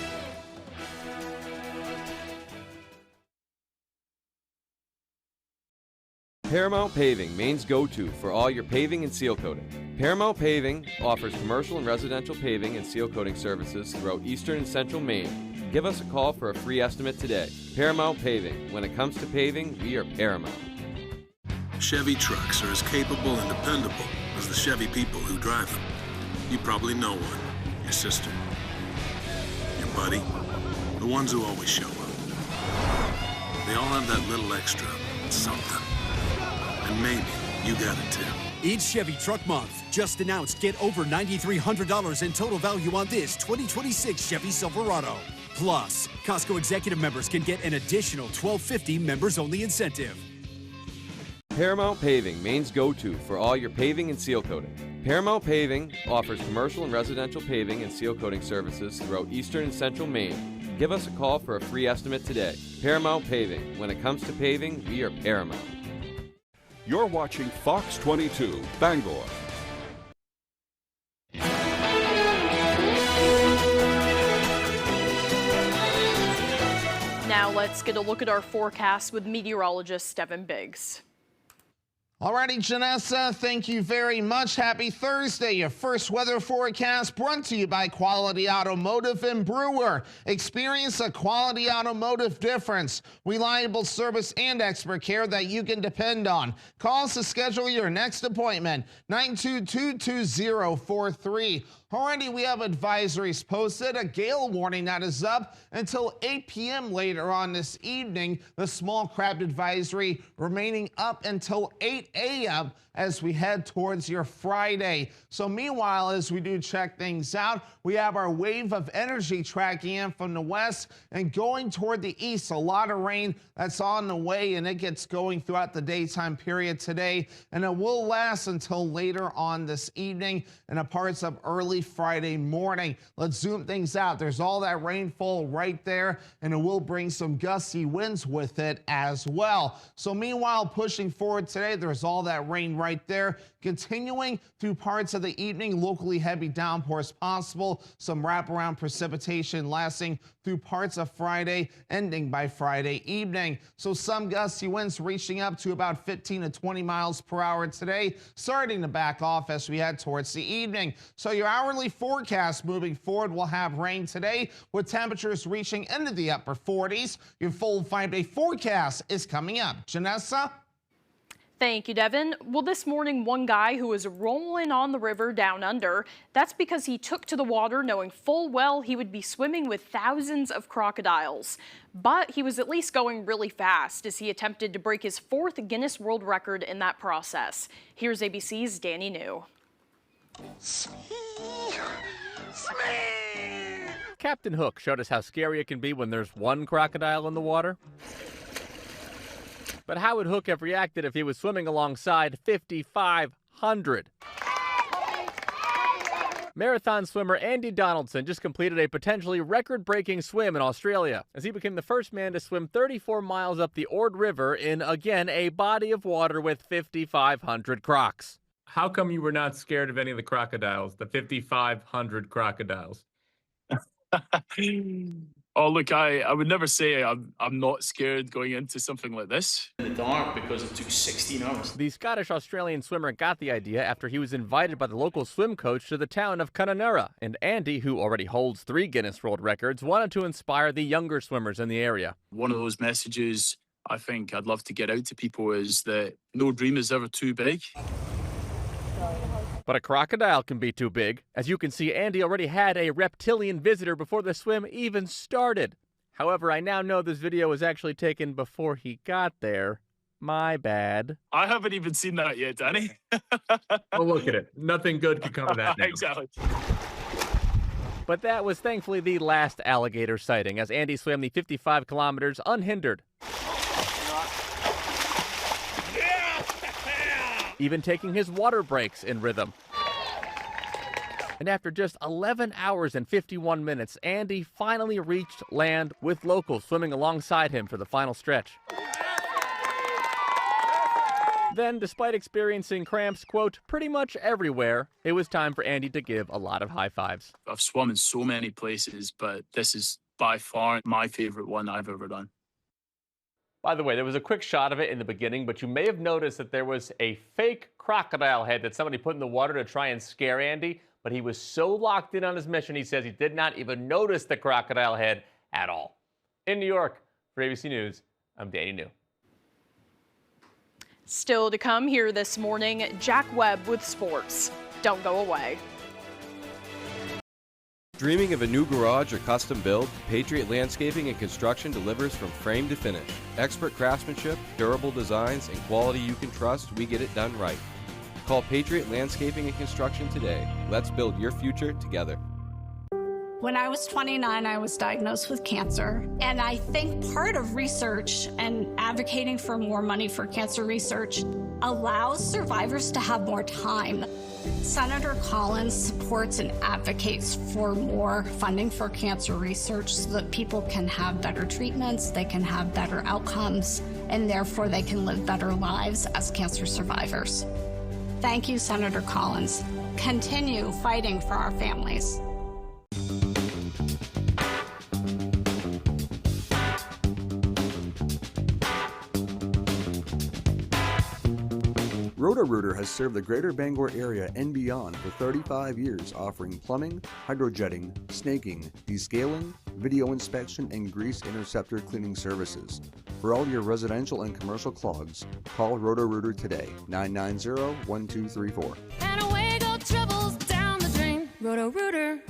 Speaker 24: Paramount Paving, Maine's go-to for all your paving and seal coating. Paramount Paving offers commercial and residential paving and seal coating services throughout eastern and central Maine. Give us a call for a free estimate today. Paramount Paving. When it comes to paving, we are Paramount.
Speaker 1: Chevy trucks are as capable and dependable as the Chevy people who drive them. You probably know one. Your sister. Your buddy. The ones who always show up. They all have that little extra something. And maybe you got it too.
Speaker 4: It's Chevy Truck Month. Just announced, get over $9,300 in total value on this 2026 Chevy Silverado. Plus, Costco executive members can get an additional $12.50 members-only incentive.
Speaker 24: Paramount Paving, Maine's go-to for all your paving and seal coating. Paramount Paving offers commercial and residential paving and seal coating services throughout eastern and central Maine. Give us a call for a free estimate today. Paramount Paving. When it comes to paving, we are Paramount.
Speaker 6: You're watching Fox 22, Bangor.
Speaker 2: Now let's get a look at our forecast with meteorologist Devin Biggs.
Speaker 7: Alrighty, Janessa, thank you very much. Happy Thursday. Your first weather forecast brought to you by Quality Automotive and Brewer. Experience a Quality Automotive difference. Reliable service and expert care that you can depend on. Call us to schedule your next appointment, 922-2043. Already, we have advisories posted, a gale warning that is up until 8 p.m. later on this evening. The small craft advisory remaining up until 8 a.m. as we head towards your Friday. So meanwhile, as we do check things out, we have our wave of energy tracking in from the west and going toward the east. A lot of rain that's on the way, and it gets going throughout the daytime period today, and it will last until later on this evening and a parts of early Friday morning. Let's zoom things out. There's all that rainfall right there, and it will bring some gusty winds with it as well. So meanwhile, pushing forward today, there's all that rain right there. Continuing through parts of the evening, locally heavy downpours possible. Some wraparound precipitation lasting through parts of Friday, ending by Friday evening. So some gusty winds reaching up to about 15 to 20 miles per hour today, starting to back off as we head towards the evening. So your hourly forecast moving forward will have rain today with temperatures reaching into the upper 40s. Your full 5-day forecast is coming up. Janessa?
Speaker 2: Thank you, Devin. Well, this morning, one guy who was rolling on the river down under, that's because he took to the water knowing full well he would be swimming with thousands of crocodiles. But he was at least going really fast as he attempted to break his 4th Guinness World Record in that process. Here's ABC's Danny New.
Speaker 18: Captain Hook showed us how scary it can be when there's one crocodile in the water. But how would Hook have reacted if he was swimming alongside 5,500? Marathon swimmer Andy Donaldson just completed a potentially record-breaking swim in Australia as he became the first man to swim 34 miles up the Ord River in, again, a body of water with 5,500 crocs.
Speaker 23: How come you were not scared of any of the crocodiles, the 5,500 crocodiles?
Speaker 25: Oh, look, I would never say I'm not scared going into something like this.
Speaker 23: In the dark because it took 16 hours.
Speaker 18: The Scottish-Australian swimmer got the idea after he was invited by the local swim coach to the town of Kununurra. And Andy, who already holds 3 Guinness World Records, wanted to inspire the younger swimmers in the area.
Speaker 25: One of those messages I think I'd love to get out to people is that no dream is ever too big.
Speaker 18: But a crocodile can be too big. As you can see, Andy already had a reptilian visitor before the swim even started. However, I now know this video was actually taken before he got there. My bad.
Speaker 25: I haven't even seen that yet, Danny.
Speaker 23: Oh, look at it. Nothing good could come of that now.
Speaker 25: Exactly.
Speaker 18: But that was thankfully the last alligator sighting as Andy swam the 55 kilometers unhindered. Even taking his water breaks in rhythm. And after just 11 hours and 51 minutes, Andy finally reached land with locals swimming alongside him for the final stretch. Then, despite experiencing cramps, quote, pretty much everywhere, it was time for Andy to give a lot of high fives.
Speaker 25: I've swum in so many places, but this is by far my favorite one I've ever done.
Speaker 18: By the way, there was a quick shot of it in the beginning, but you may have noticed that there was a fake crocodile head that somebody put in the water to try and scare Andy, but he was so locked in on his mission, he says he did not even notice the crocodile head at all. In New York, for ABC News, I'm Danny New.
Speaker 2: Still to come here this morning, Jack Webb with sports. Don't go away.
Speaker 24: Dreaming of a new garage or custom build? Patriot Landscaping and Construction delivers from frame to finish. Expert craftsmanship, durable designs, and quality you can trust, we get it done right. Call Patriot Landscaping and Construction today. Let's build your future together.
Speaker 3: When I was 29, I was diagnosed with cancer. And I think part of research and advocating for more money for cancer research allows survivors to have more time. Senator Collins supports and advocates for more funding for cancer research so that people can have better treatments, they can have better outcomes, and therefore they can live better lives as cancer survivors. Thank you, Senator Collins. Continue fighting for our families.
Speaker 5: Roto-Rooter has served the greater Bangor area and beyond for 35 years, offering plumbing, hydrojetting, snaking, descaling, video inspection, and grease interceptor cleaning services. For all your residential and commercial clogs, call Roto-Rooter today, 990-1234.
Speaker 8: And away go troubles down the drain. Roto-Rooter.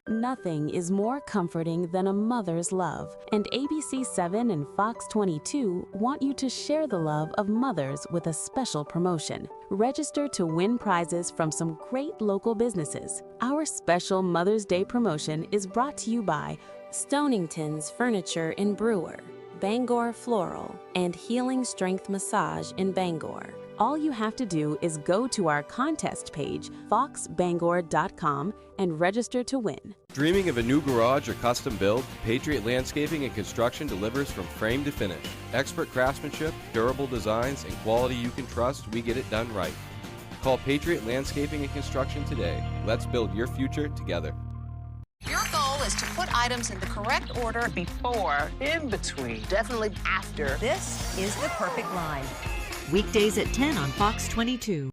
Speaker 9: Nothing is more comforting than a mother's love, and ABC7 and Fox 22 want you to share the love of mothers with a special promotion. Register to win prizes from some great local businesses. Our special Mother's Day promotion is brought to you by Stonington's Furniture in Brewer, Bangor Floral, and Healing Strength Massage in Bangor. All you have to do is go to our contest page, foxbangor.com, and register to win.
Speaker 24: Dreaming of a new garage or custom build? Patriot Landscaping and Construction delivers from frame to finish. Expert craftsmanship, durable designs, and quality you can trust, we get it done right. Call Patriot Landscaping and Construction today. Let's build your future together.
Speaker 10: Your goal is to put items in the correct order before, in between, definitely after.
Speaker 26: This is The Perfect Line. Weekdays at 10 on Fox 22.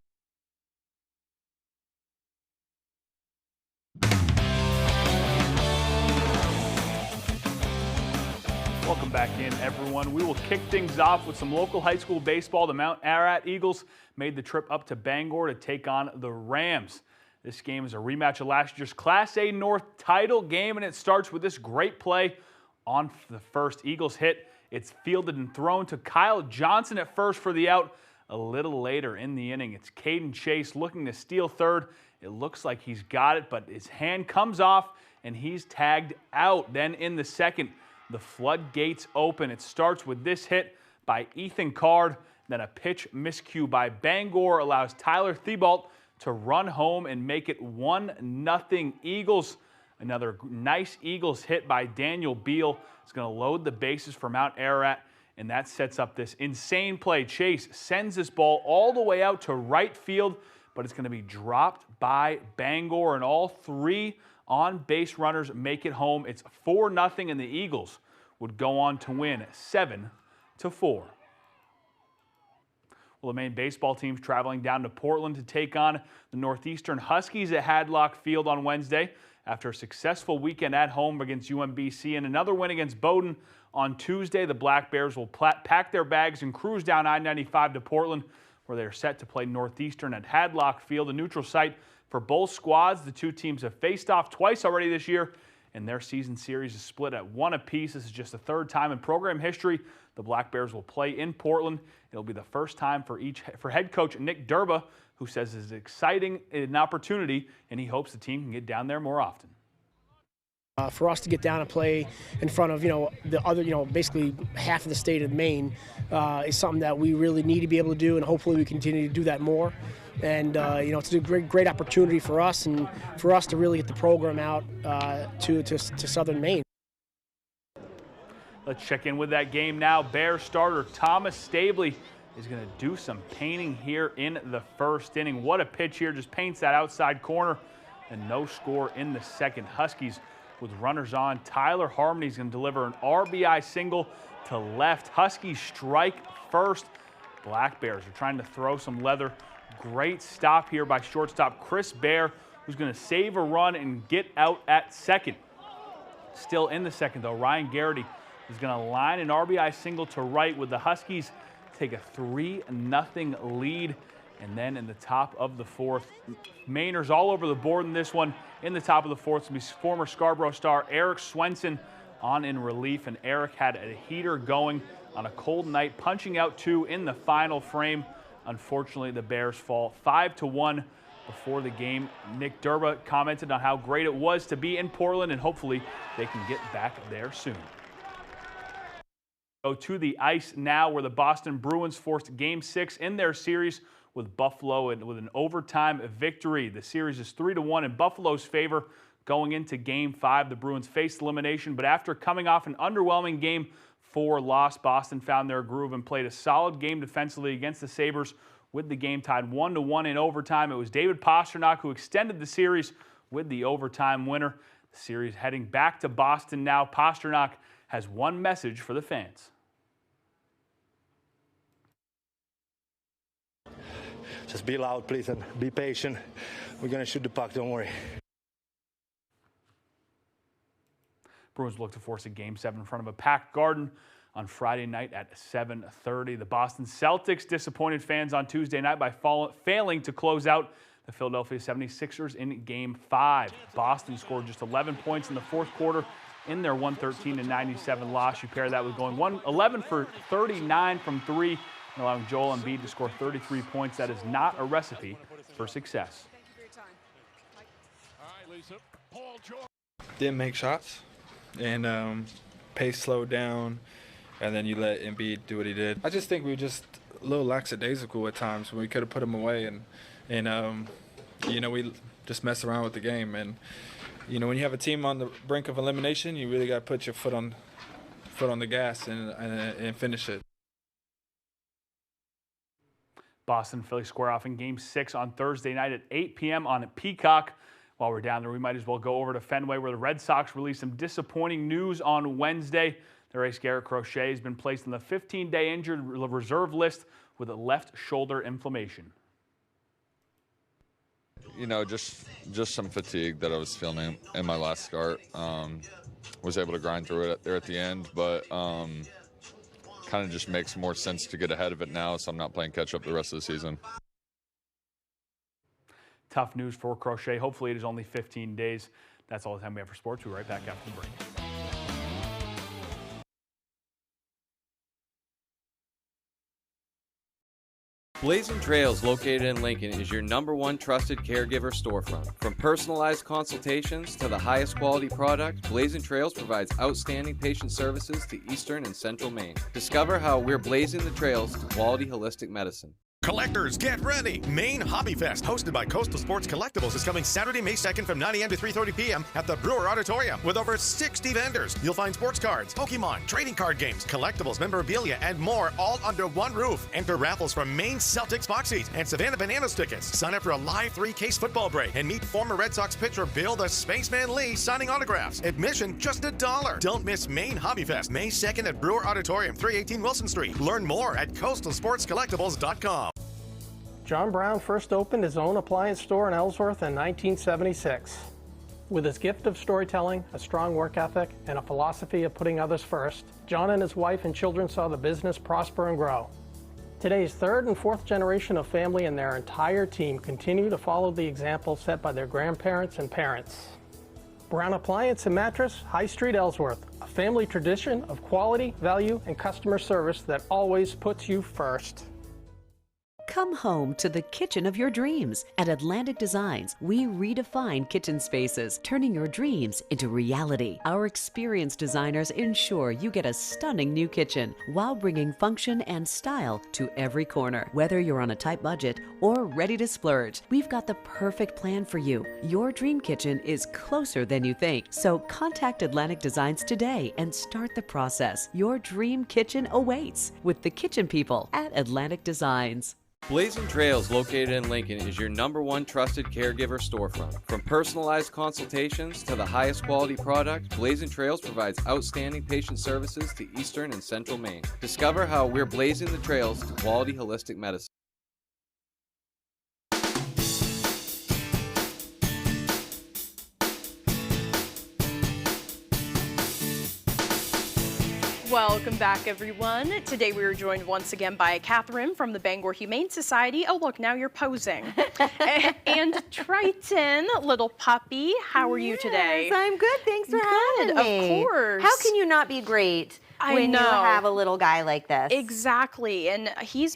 Speaker 27: Welcome back in, everyone. We will kick things off with some local high school baseball. The Mount Ararat Eagles made the trip up to Bangor to take on the Rams. This game is a rematch of last year's Class A North title game, and it starts with this great play on the first. Eagles hit. It's fielded and thrown to Kyle Johnson at first for the out. A little later in the inning, it's Caden Chase looking to steal third. It looks like he's got it, but his hand comes off, and he's tagged out. Then in the second, the floodgates open. It starts with this hit by Ethan Card. Then a pitch miscue by Bangor allows Tyler Thibault to run home and make it 1-0 Eagles. Another nice Eagles hit by Daniel Beal. It's going to load the bases for Mount Ararat, and that sets up this insane play. Chase sends this ball all the way out to right field, but it's going to be dropped by Bangor, and all three on-base runners make it home. It's 4-0, and the Eagles would go on to win 7-4. Well, the Maine baseball team's traveling down to Portland to take on the Northeastern Huskies at Hadlock Field on Wednesday. After a successful weekend at home against UMBC and another win against Bowdoin on Tuesday, the Black Bears will pack their bags and cruise down I-95 to Portland, where they are set to play Northeastern at Hadlock Field, a neutral site for both squads. The two teams have faced off twice already this year, and their season series is split at 1 apiece. This is just the third time in program history the Black Bears will play in Portland. It'll be the first time for head coach Nick Durba, who says it's exciting an opportunity, and he hopes the team can get down there more often.
Speaker 28: For us to get down and play in front of, the other, basically half of the state of Maine is something that we really need to be able to do, and hopefully we continue to do that more. And, it's a great opportunity for us and for us to really get the program out to Southern Maine.
Speaker 27: Let's check in with that game now. Bears starter Thomas Stabley is going to do some painting here in the first inning. What a pitch here, just paints that outside corner, and no score in the second. Huskies with runners on. Tyler Harmony is going to deliver an RBI single to left. Huskies strike first. Black Bears are trying to throw some leather. Great stop here by shortstop Chris Bear, who's going to save a run and get out at second. still in the second, though. Ryan Garrity is going to line an RBI single to right with the Huskies take a 3-0 lead. And then in the top of the fourth, Mainers all over the board in this one. In the top of the fourth, will be former Scarborough star Eric Swenson on in relief. And Eric had a heater going on a cold night, punching out 2 in the final frame. Unfortunately, the Bears fall 5-1 before the game. Nick Durba commented on how great it was to be in Portland, and hopefully they can get back there soon. Go to the ice now, where the Boston Bruins forced Game 6 in their series with Buffalo, and with an overtime victory. The series is 3-1 in Buffalo's favor going into Game 5. The Bruins faced elimination, but after coming off an underwhelming Game 4 loss, Boston found their groove and played a solid game defensively against the Sabres, with the game tied 1-1 in overtime. It was David Pastrnak who extended the series with the overtime winner. The series heading back to Boston now. Pastrnak has one message for the fans.
Speaker 11: Just be loud, please, and be patient. We're going to shoot the puck, don't worry.
Speaker 27: Bruins look to force a Game 7 in front of a packed Garden on Friday night at 7:30. The Boston Celtics disappointed fans on Tuesday night by failing to close out the Philadelphia 76ers in Game 5. Boston scored just 11 points in the fourth quarter in their 113-97 loss. You pair that with going 11 for 39 from 3 and allowing Joel Embiid to score 33 points. That is not a recipe for success.
Speaker 13: Didn't make shots, and pace slowed down, and then you let Embiid do what he did. I just think we were just a little lackadaisical at times when we could have put him away, and you know, we just mess around with the game. And you know, when you have a team on the brink of elimination, you really got to put your foot on the gas and finish it.
Speaker 27: Boston and Philly square off in Game 6 on Thursday night at 8 p.m. on Peacock. While we're down there, we might as well go over to Fenway, where the Red Sox released some disappointing news on Wednesday. Their ace Garrett Crochet has been placed on the 15-day injured reserve list with a left shoulder inflammation.
Speaker 14: You know, just some fatigue that I was feeling in my last start. Was able to grind through it there at the end, but kind of just makes more sense to get ahead of it now, so I'm not playing catch-up the rest of the season.
Speaker 27: Tough news for Crochet. Hopefully it is only 15 days. That's all the time we have for sports. We'll be right back after the break.
Speaker 24: Blazing Trails, located in Lincoln, is your #1 trusted caregiver storefront. From personalized consultations to the highest quality product, Blazing Trails provides outstanding patient services to Eastern and Central Maine. Discover how we're blazing the trails to quality holistic medicine.
Speaker 15: Collectors, get ready! Maine Hobby Fest, hosted by Coastal Sports Collectibles, is coming Saturday, May 2nd from 9 a.m. to 3:30 p.m. at the Brewer Auditorium. With over 60 vendors, you'll find sports cards, Pokemon, trading card games, collectibles, memorabilia, and more, all under one roof. Enter raffles for Maine Celtics box seats and Savannah Bananas tickets. Sign up for a live 3-case football break and meet former Red Sox pitcher Bill the Spaceman Lee signing autographs. Admission just $1. Don't miss Maine Hobby Fest, May 2nd at Brewer Auditorium, 318 Wilson Street. Learn more at coastalsportscollectibles.com.
Speaker 16: John Brown first opened his own appliance store in Ellsworth in 1976. With his gift of storytelling, a strong work ethic, and a philosophy of putting others first, John and his wife and children saw the business prosper and grow. Today's third and fourth generation of family and their entire team continue to follow the example set by their grandparents and parents. Brown Appliance and Mattress, High Street, Ellsworth, a family tradition of quality, value, and customer service that always puts you first.
Speaker 26: Come home to the kitchen of your dreams. At Atlantic Designs, we redefine kitchen spaces, turning your dreams into reality. Our experienced designers ensure you get a stunning new kitchen while bringing function and style to every corner. Whether you're on a tight budget or ready to splurge, we've got the perfect plan for you. Your dream kitchen is closer than you think. So contact Atlantic Designs today and start the process. Your dream kitchen awaits with the kitchen people at Atlantic Designs.
Speaker 24: Blazing Trails, located in Lincoln, is your #1 trusted caregiver storefront. From personalized consultations to the highest quality product, Blazing Trails provides outstanding patient services to Eastern and Central Maine. Discover how we're blazing the trails to quality holistic medicine.
Speaker 2: Welcome back, everyone. Today we are joined once again by Catherine from the Bangor Humane Society. Oh, look, now you're posing. And Triton, little puppy. How are you today?
Speaker 1: Yes, I'm good. Thanks for having me.
Speaker 2: Of course.
Speaker 1: How can you not be great when you have a little guy like this?
Speaker 2: Exactly. And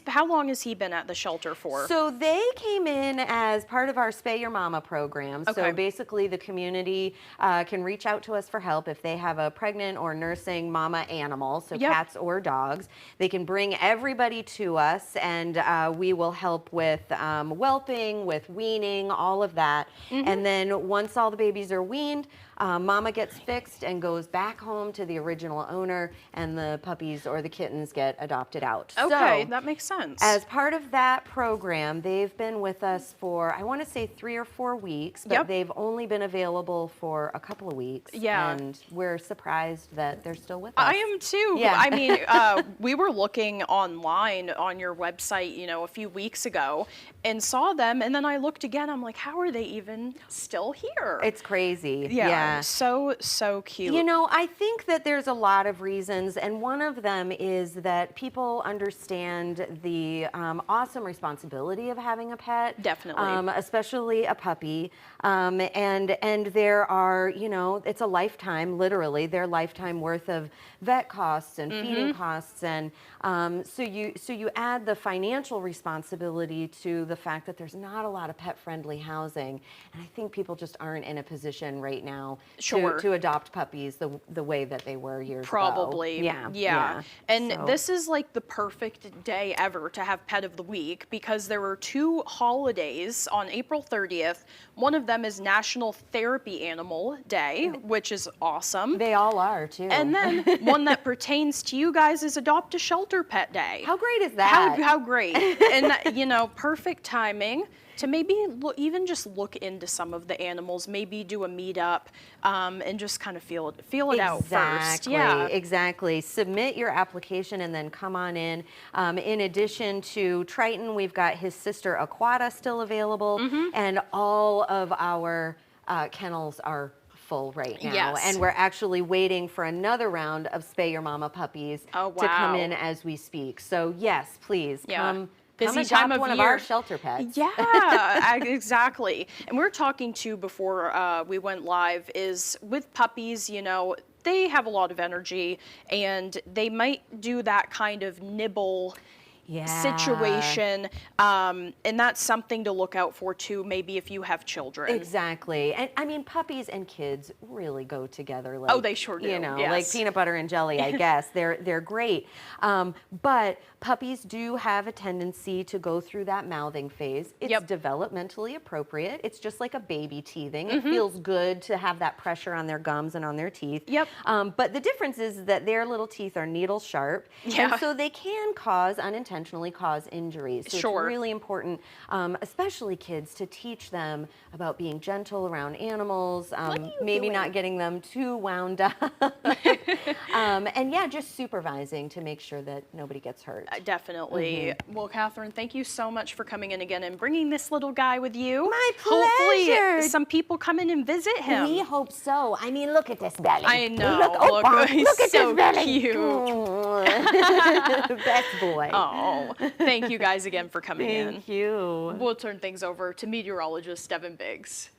Speaker 2: how long has he been at the shelter for?
Speaker 1: So they came in as part of our Spay Your Mama program.
Speaker 2: Okay.
Speaker 1: So basically the community can reach out to us for help if they have a pregnant or nursing mama animal, so cats or dogs. They can bring everybody to us, and we will help with whelping, with weaning, all of that. And then once all the babies are weaned, mama gets fixed and goes back home to the original owner, and the puppies or the kittens get adopted out.
Speaker 2: Okay,
Speaker 1: So,
Speaker 2: that makes sense.
Speaker 1: as part of that program, they've been with us for, I want to say 3 or 4 weeks, but they've only been available for a couple of weeks.
Speaker 2: Yeah.
Speaker 1: And we're surprised that they're still with us.
Speaker 2: I am too.
Speaker 1: Yeah.
Speaker 2: I mean, we were looking online on your website, a few weeks ago and saw them. And then I looked again. I'm like, how are they even still here?
Speaker 1: It's crazy.
Speaker 2: Yeah. So cute.
Speaker 1: You know, I think that there's a lot of reasons, and one of them is that people understand the awesome responsibility of having a pet.
Speaker 2: Definitely.
Speaker 1: Especially a puppy. And there are, it's a lifetime, literally, their lifetime worth of vet costs and feeding costs, and so you add the financial responsibility to the fact that there's not a lot of pet-friendly housing, and I think people just aren't in a position right now to adopt puppies the way that they were years ago.
Speaker 2: Probably.
Speaker 1: Yeah.
Speaker 2: And
Speaker 1: So-
Speaker 2: this is like the perfect day ever to have Pet of the Week, because there are 2 holidays on April 30th. One of them is National Therapy Animal Day, which is awesome.
Speaker 1: They all are, too.
Speaker 2: And then one that pertains to you guys is Adopt a Shelter Pet Day.
Speaker 1: How great is that?
Speaker 2: How great. And, perfect timing to maybe even just look into some of the animals, maybe do a meetup, and just kind of feel it out first. Yeah,
Speaker 1: exactly. Submit your application and then come on in. In addition to Triton, we've got his sister Aquata still available, and all of our kennels are full right now.
Speaker 2: Yes.
Speaker 1: And we're actually waiting for another round of Spay Your Mama puppies to come in as we speak. So yes, please come.
Speaker 2: Busy
Speaker 1: Come
Speaker 2: time
Speaker 1: adopt
Speaker 2: of
Speaker 1: one
Speaker 2: year.
Speaker 1: of our shelter pets.
Speaker 2: Yeah, exactly. And we were talking to before we went live is with puppies, they have a lot of energy, and they might do that kind of nibble situation, and that's something to look out for too, maybe if you have children.
Speaker 1: Exactly. And I mean, puppies and kids really go together. Like,
Speaker 2: they sure do.
Speaker 1: Like peanut butter and jelly, I guess. They're great. But puppies do have a tendency to go through that mouthing phase. It's developmentally appropriate. It's just like a baby teething. It feels good to have that pressure on their gums and on their teeth. But the difference is that their little teeth are needle sharp. And so they can unintentionally cause injuries. So it's really important, especially kids, to teach them about being gentle around animals, maybe not getting them too wound up. And just supervising to make sure that nobody gets hurt.
Speaker 2: Definitely. Well, Catherine, thank you so much for coming in again and bringing this little guy with you.
Speaker 1: My pleasure.
Speaker 2: Hopefully some people come in and visit him.
Speaker 1: We hope so. I mean, look at this belly.
Speaker 2: I know.
Speaker 1: Look,
Speaker 2: he's
Speaker 1: look at
Speaker 2: so
Speaker 1: this belly.
Speaker 2: cute.
Speaker 1: Best boy.
Speaker 2: Oh, thank you guys again for coming in.
Speaker 1: Thank you.
Speaker 2: We'll turn things over to meteorologist Devin Biggs.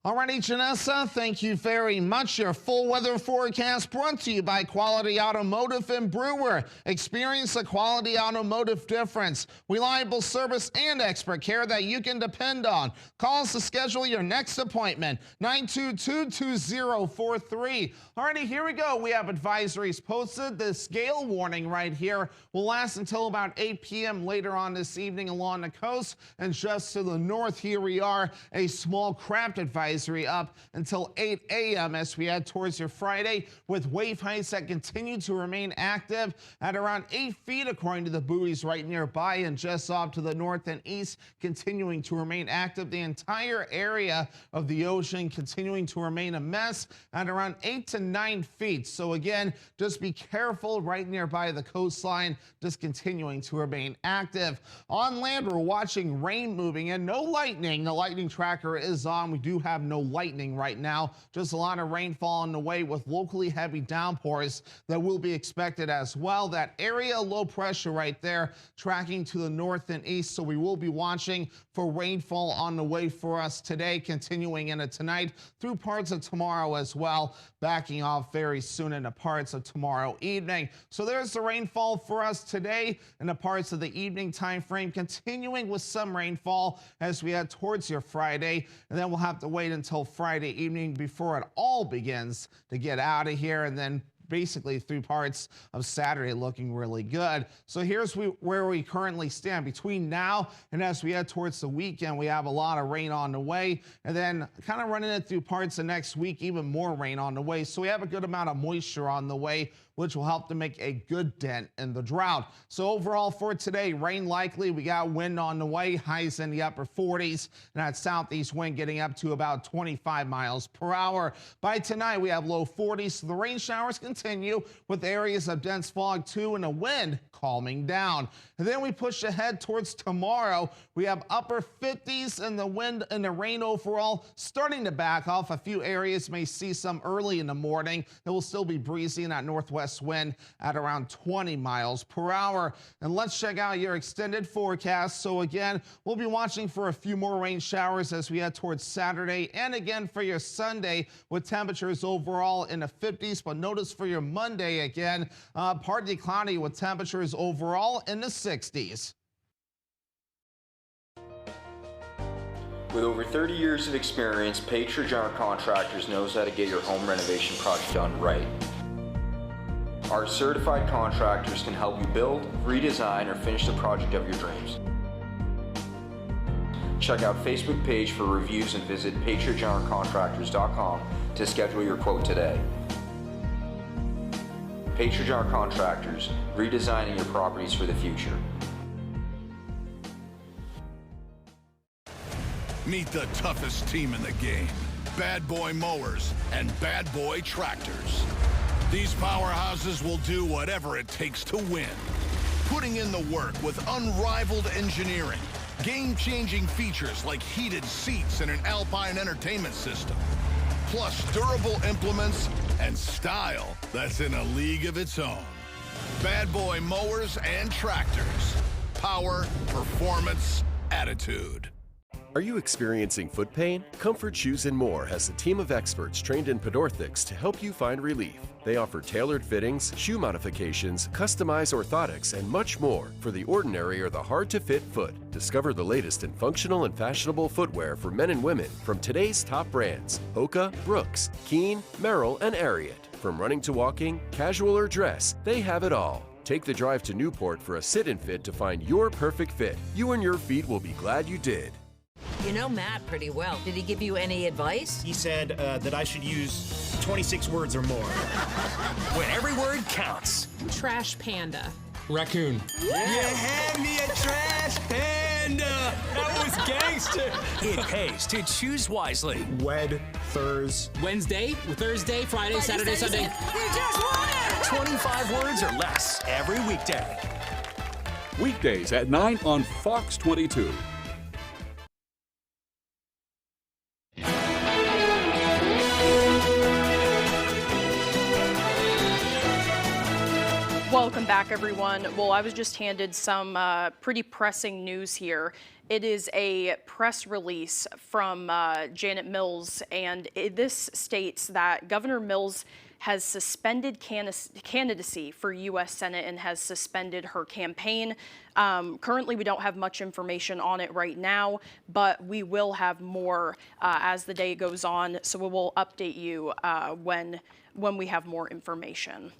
Speaker 7: Alrighty, Janessa, thank you very much. Your full weather forecast brought to you by Quality Automotive and Brewer. Experience the Quality Automotive difference. Reliable service and expert care that you can depend on. Call us to schedule your next appointment, 922-2043. Alrighty, here we go. We have advisories posted. This gale warning right here will last until about 8 p.m. later on this evening along the coast. And just to the north, here we are, a small craft advisory up until 8 a.m. as we head towards your Friday, with wave heights that continue to remain active at around 8 feet according to the buoys right nearby, and just off to the north and east continuing to remain active. The entire area of the ocean continuing to remain a mess at around 8 to 9 feet. So again, just be careful right nearby the coastline, just continuing to remain active. On land, we're watching rain moving and no lightning. The lightning tracker is on. We do have have no lightning right now, just a lot of rainfall on the way with locally heavy downpours that will be expected as well. That area low pressure right there tracking to the north and east, so we will be watching for rainfall on the way for us today, continuing into tonight through parts of tomorrow as well, backing off very soon into parts of tomorrow evening. So there's the rainfall for us today in the parts of the evening time frame, continuing with some rainfall as we head towards your Friday, and then we'll have to wait until Friday evening before it all begins to get out of here, and then basically through parts of Saturday looking really good. So here's where we currently stand. Between now and as we head towards the weekend, we have a lot of rain on the way, and then kind of running it through parts of next week, even more rain on the way. So we have a good amount of moisture on the way, which will help to make a good dent in the drought. So overall for today, rain likely. We got wind on the way, highs in the upper 40s, and that southeast wind getting up to about 25 miles per hour. By tonight, we have low 40s, so the rain showers continue with areas of dense fog too, and the wind calming down. And then we push ahead towards tomorrow. We have upper 50s, and the wind and the rain overall starting to back off. A few areas may see some early in the morning. It will still be breezy in that northwest wind at around 20 miles per hour. And let's check out your extended forecast. So again, we'll be watching for a few more rain showers as we head towards Saturday, and again for your Sunday with temperatures overall in the 50s. But notice for your Monday again, partly cloudy with temperatures overall in the 60s.
Speaker 4: With over 30 years of experience, Patriot General Contractors knows how to get your home renovation project done right. Our certified contractors can help you build, redesign, or finish the project of your dreams. Check out Facebook page for reviews and visit patriotgeneralcontractors.com to schedule your quote today. Patriot General Contractors, redesigning your properties for the future.
Speaker 6: Meet the toughest team in the game, Bad Boy Mowers and Bad Boy Tractors. These powerhouses will do whatever it takes to win, putting in the work with unrivaled engineering, game-changing features like heated seats and an Alpine entertainment system, plus durable implements and style that's in a league of its own. Bad Boy Mowers and Tractors. Power, performance, attitude.
Speaker 12: Are you experiencing foot pain? Comfort Shoes & More has a team of experts trained in Podorthix to help you find relief. They offer tailored fittings, shoe modifications, customized orthotics, and much more for the ordinary or the hard-to-fit foot. Discover the latest in functional and fashionable footwear for men and women from today's top brands: Hoka, Brooks, Keen, Merrell, and Ariat. From running to walking, casual or dress, they have it all. Take the drive to Newport for a sit-in fit to find your perfect fit. You and your feet will be glad you did.
Speaker 17: You know Matt pretty well. Did he give you any advice?
Speaker 19: He said that I should use 26 words or more.
Speaker 20: When every word counts.
Speaker 21: Trash panda.
Speaker 20: Raccoon.
Speaker 19: You had me a trash panda.
Speaker 20: That was gangster. It pays to choose wisely.
Speaker 21: Wednesday, Thursday, Friday, Saturday, Sunday.
Speaker 17: You just won it!
Speaker 20: 25 words or less every weekday.
Speaker 22: Weekdays at 9 on Fox 22.
Speaker 2: Welcome back, everyone. Well, I was just handed some pretty pressing news here. It is a press release from Janet Mills, and this states that Governor Mills has suspended candidacy for U.S. Senate and has suspended her campaign. Currently, we don't have much information on it right now, but we will have more as the day goes on, so we will update you when we have more information.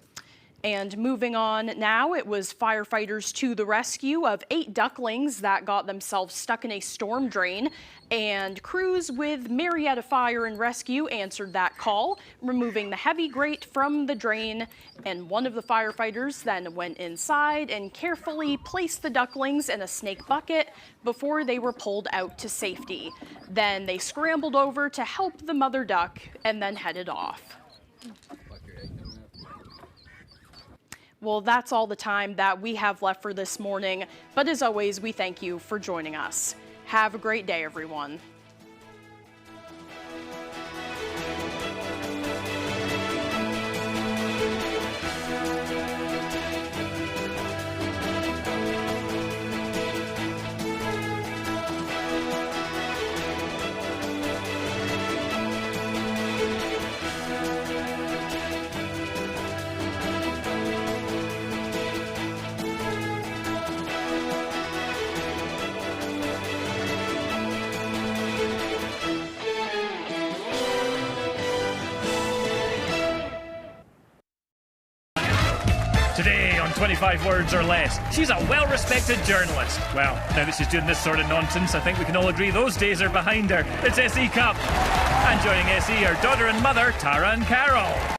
Speaker 2: And moving on now, it was firefighters to the rescue of 8 ducklings that got themselves stuck in a storm drain. And crews with Marietta Fire and Rescue answered that call, removing the heavy grate from the drain. And one of the firefighters then went inside and carefully placed the ducklings in a snake bucket before they were pulled out to safety. Then they scrambled over to help the mother duck and then headed off. Well, that's all the time that we have left for this morning. But as always, we thank you for joining us. Have a great day, everyone.
Speaker 3: Today on 25 Words or Less, she's a well-respected journalist. Well, now that she's doing this sort of nonsense, I think we can all agree those days are behind her. It's SE Cup. And joining SE are daughter and mother, Tara and Carol.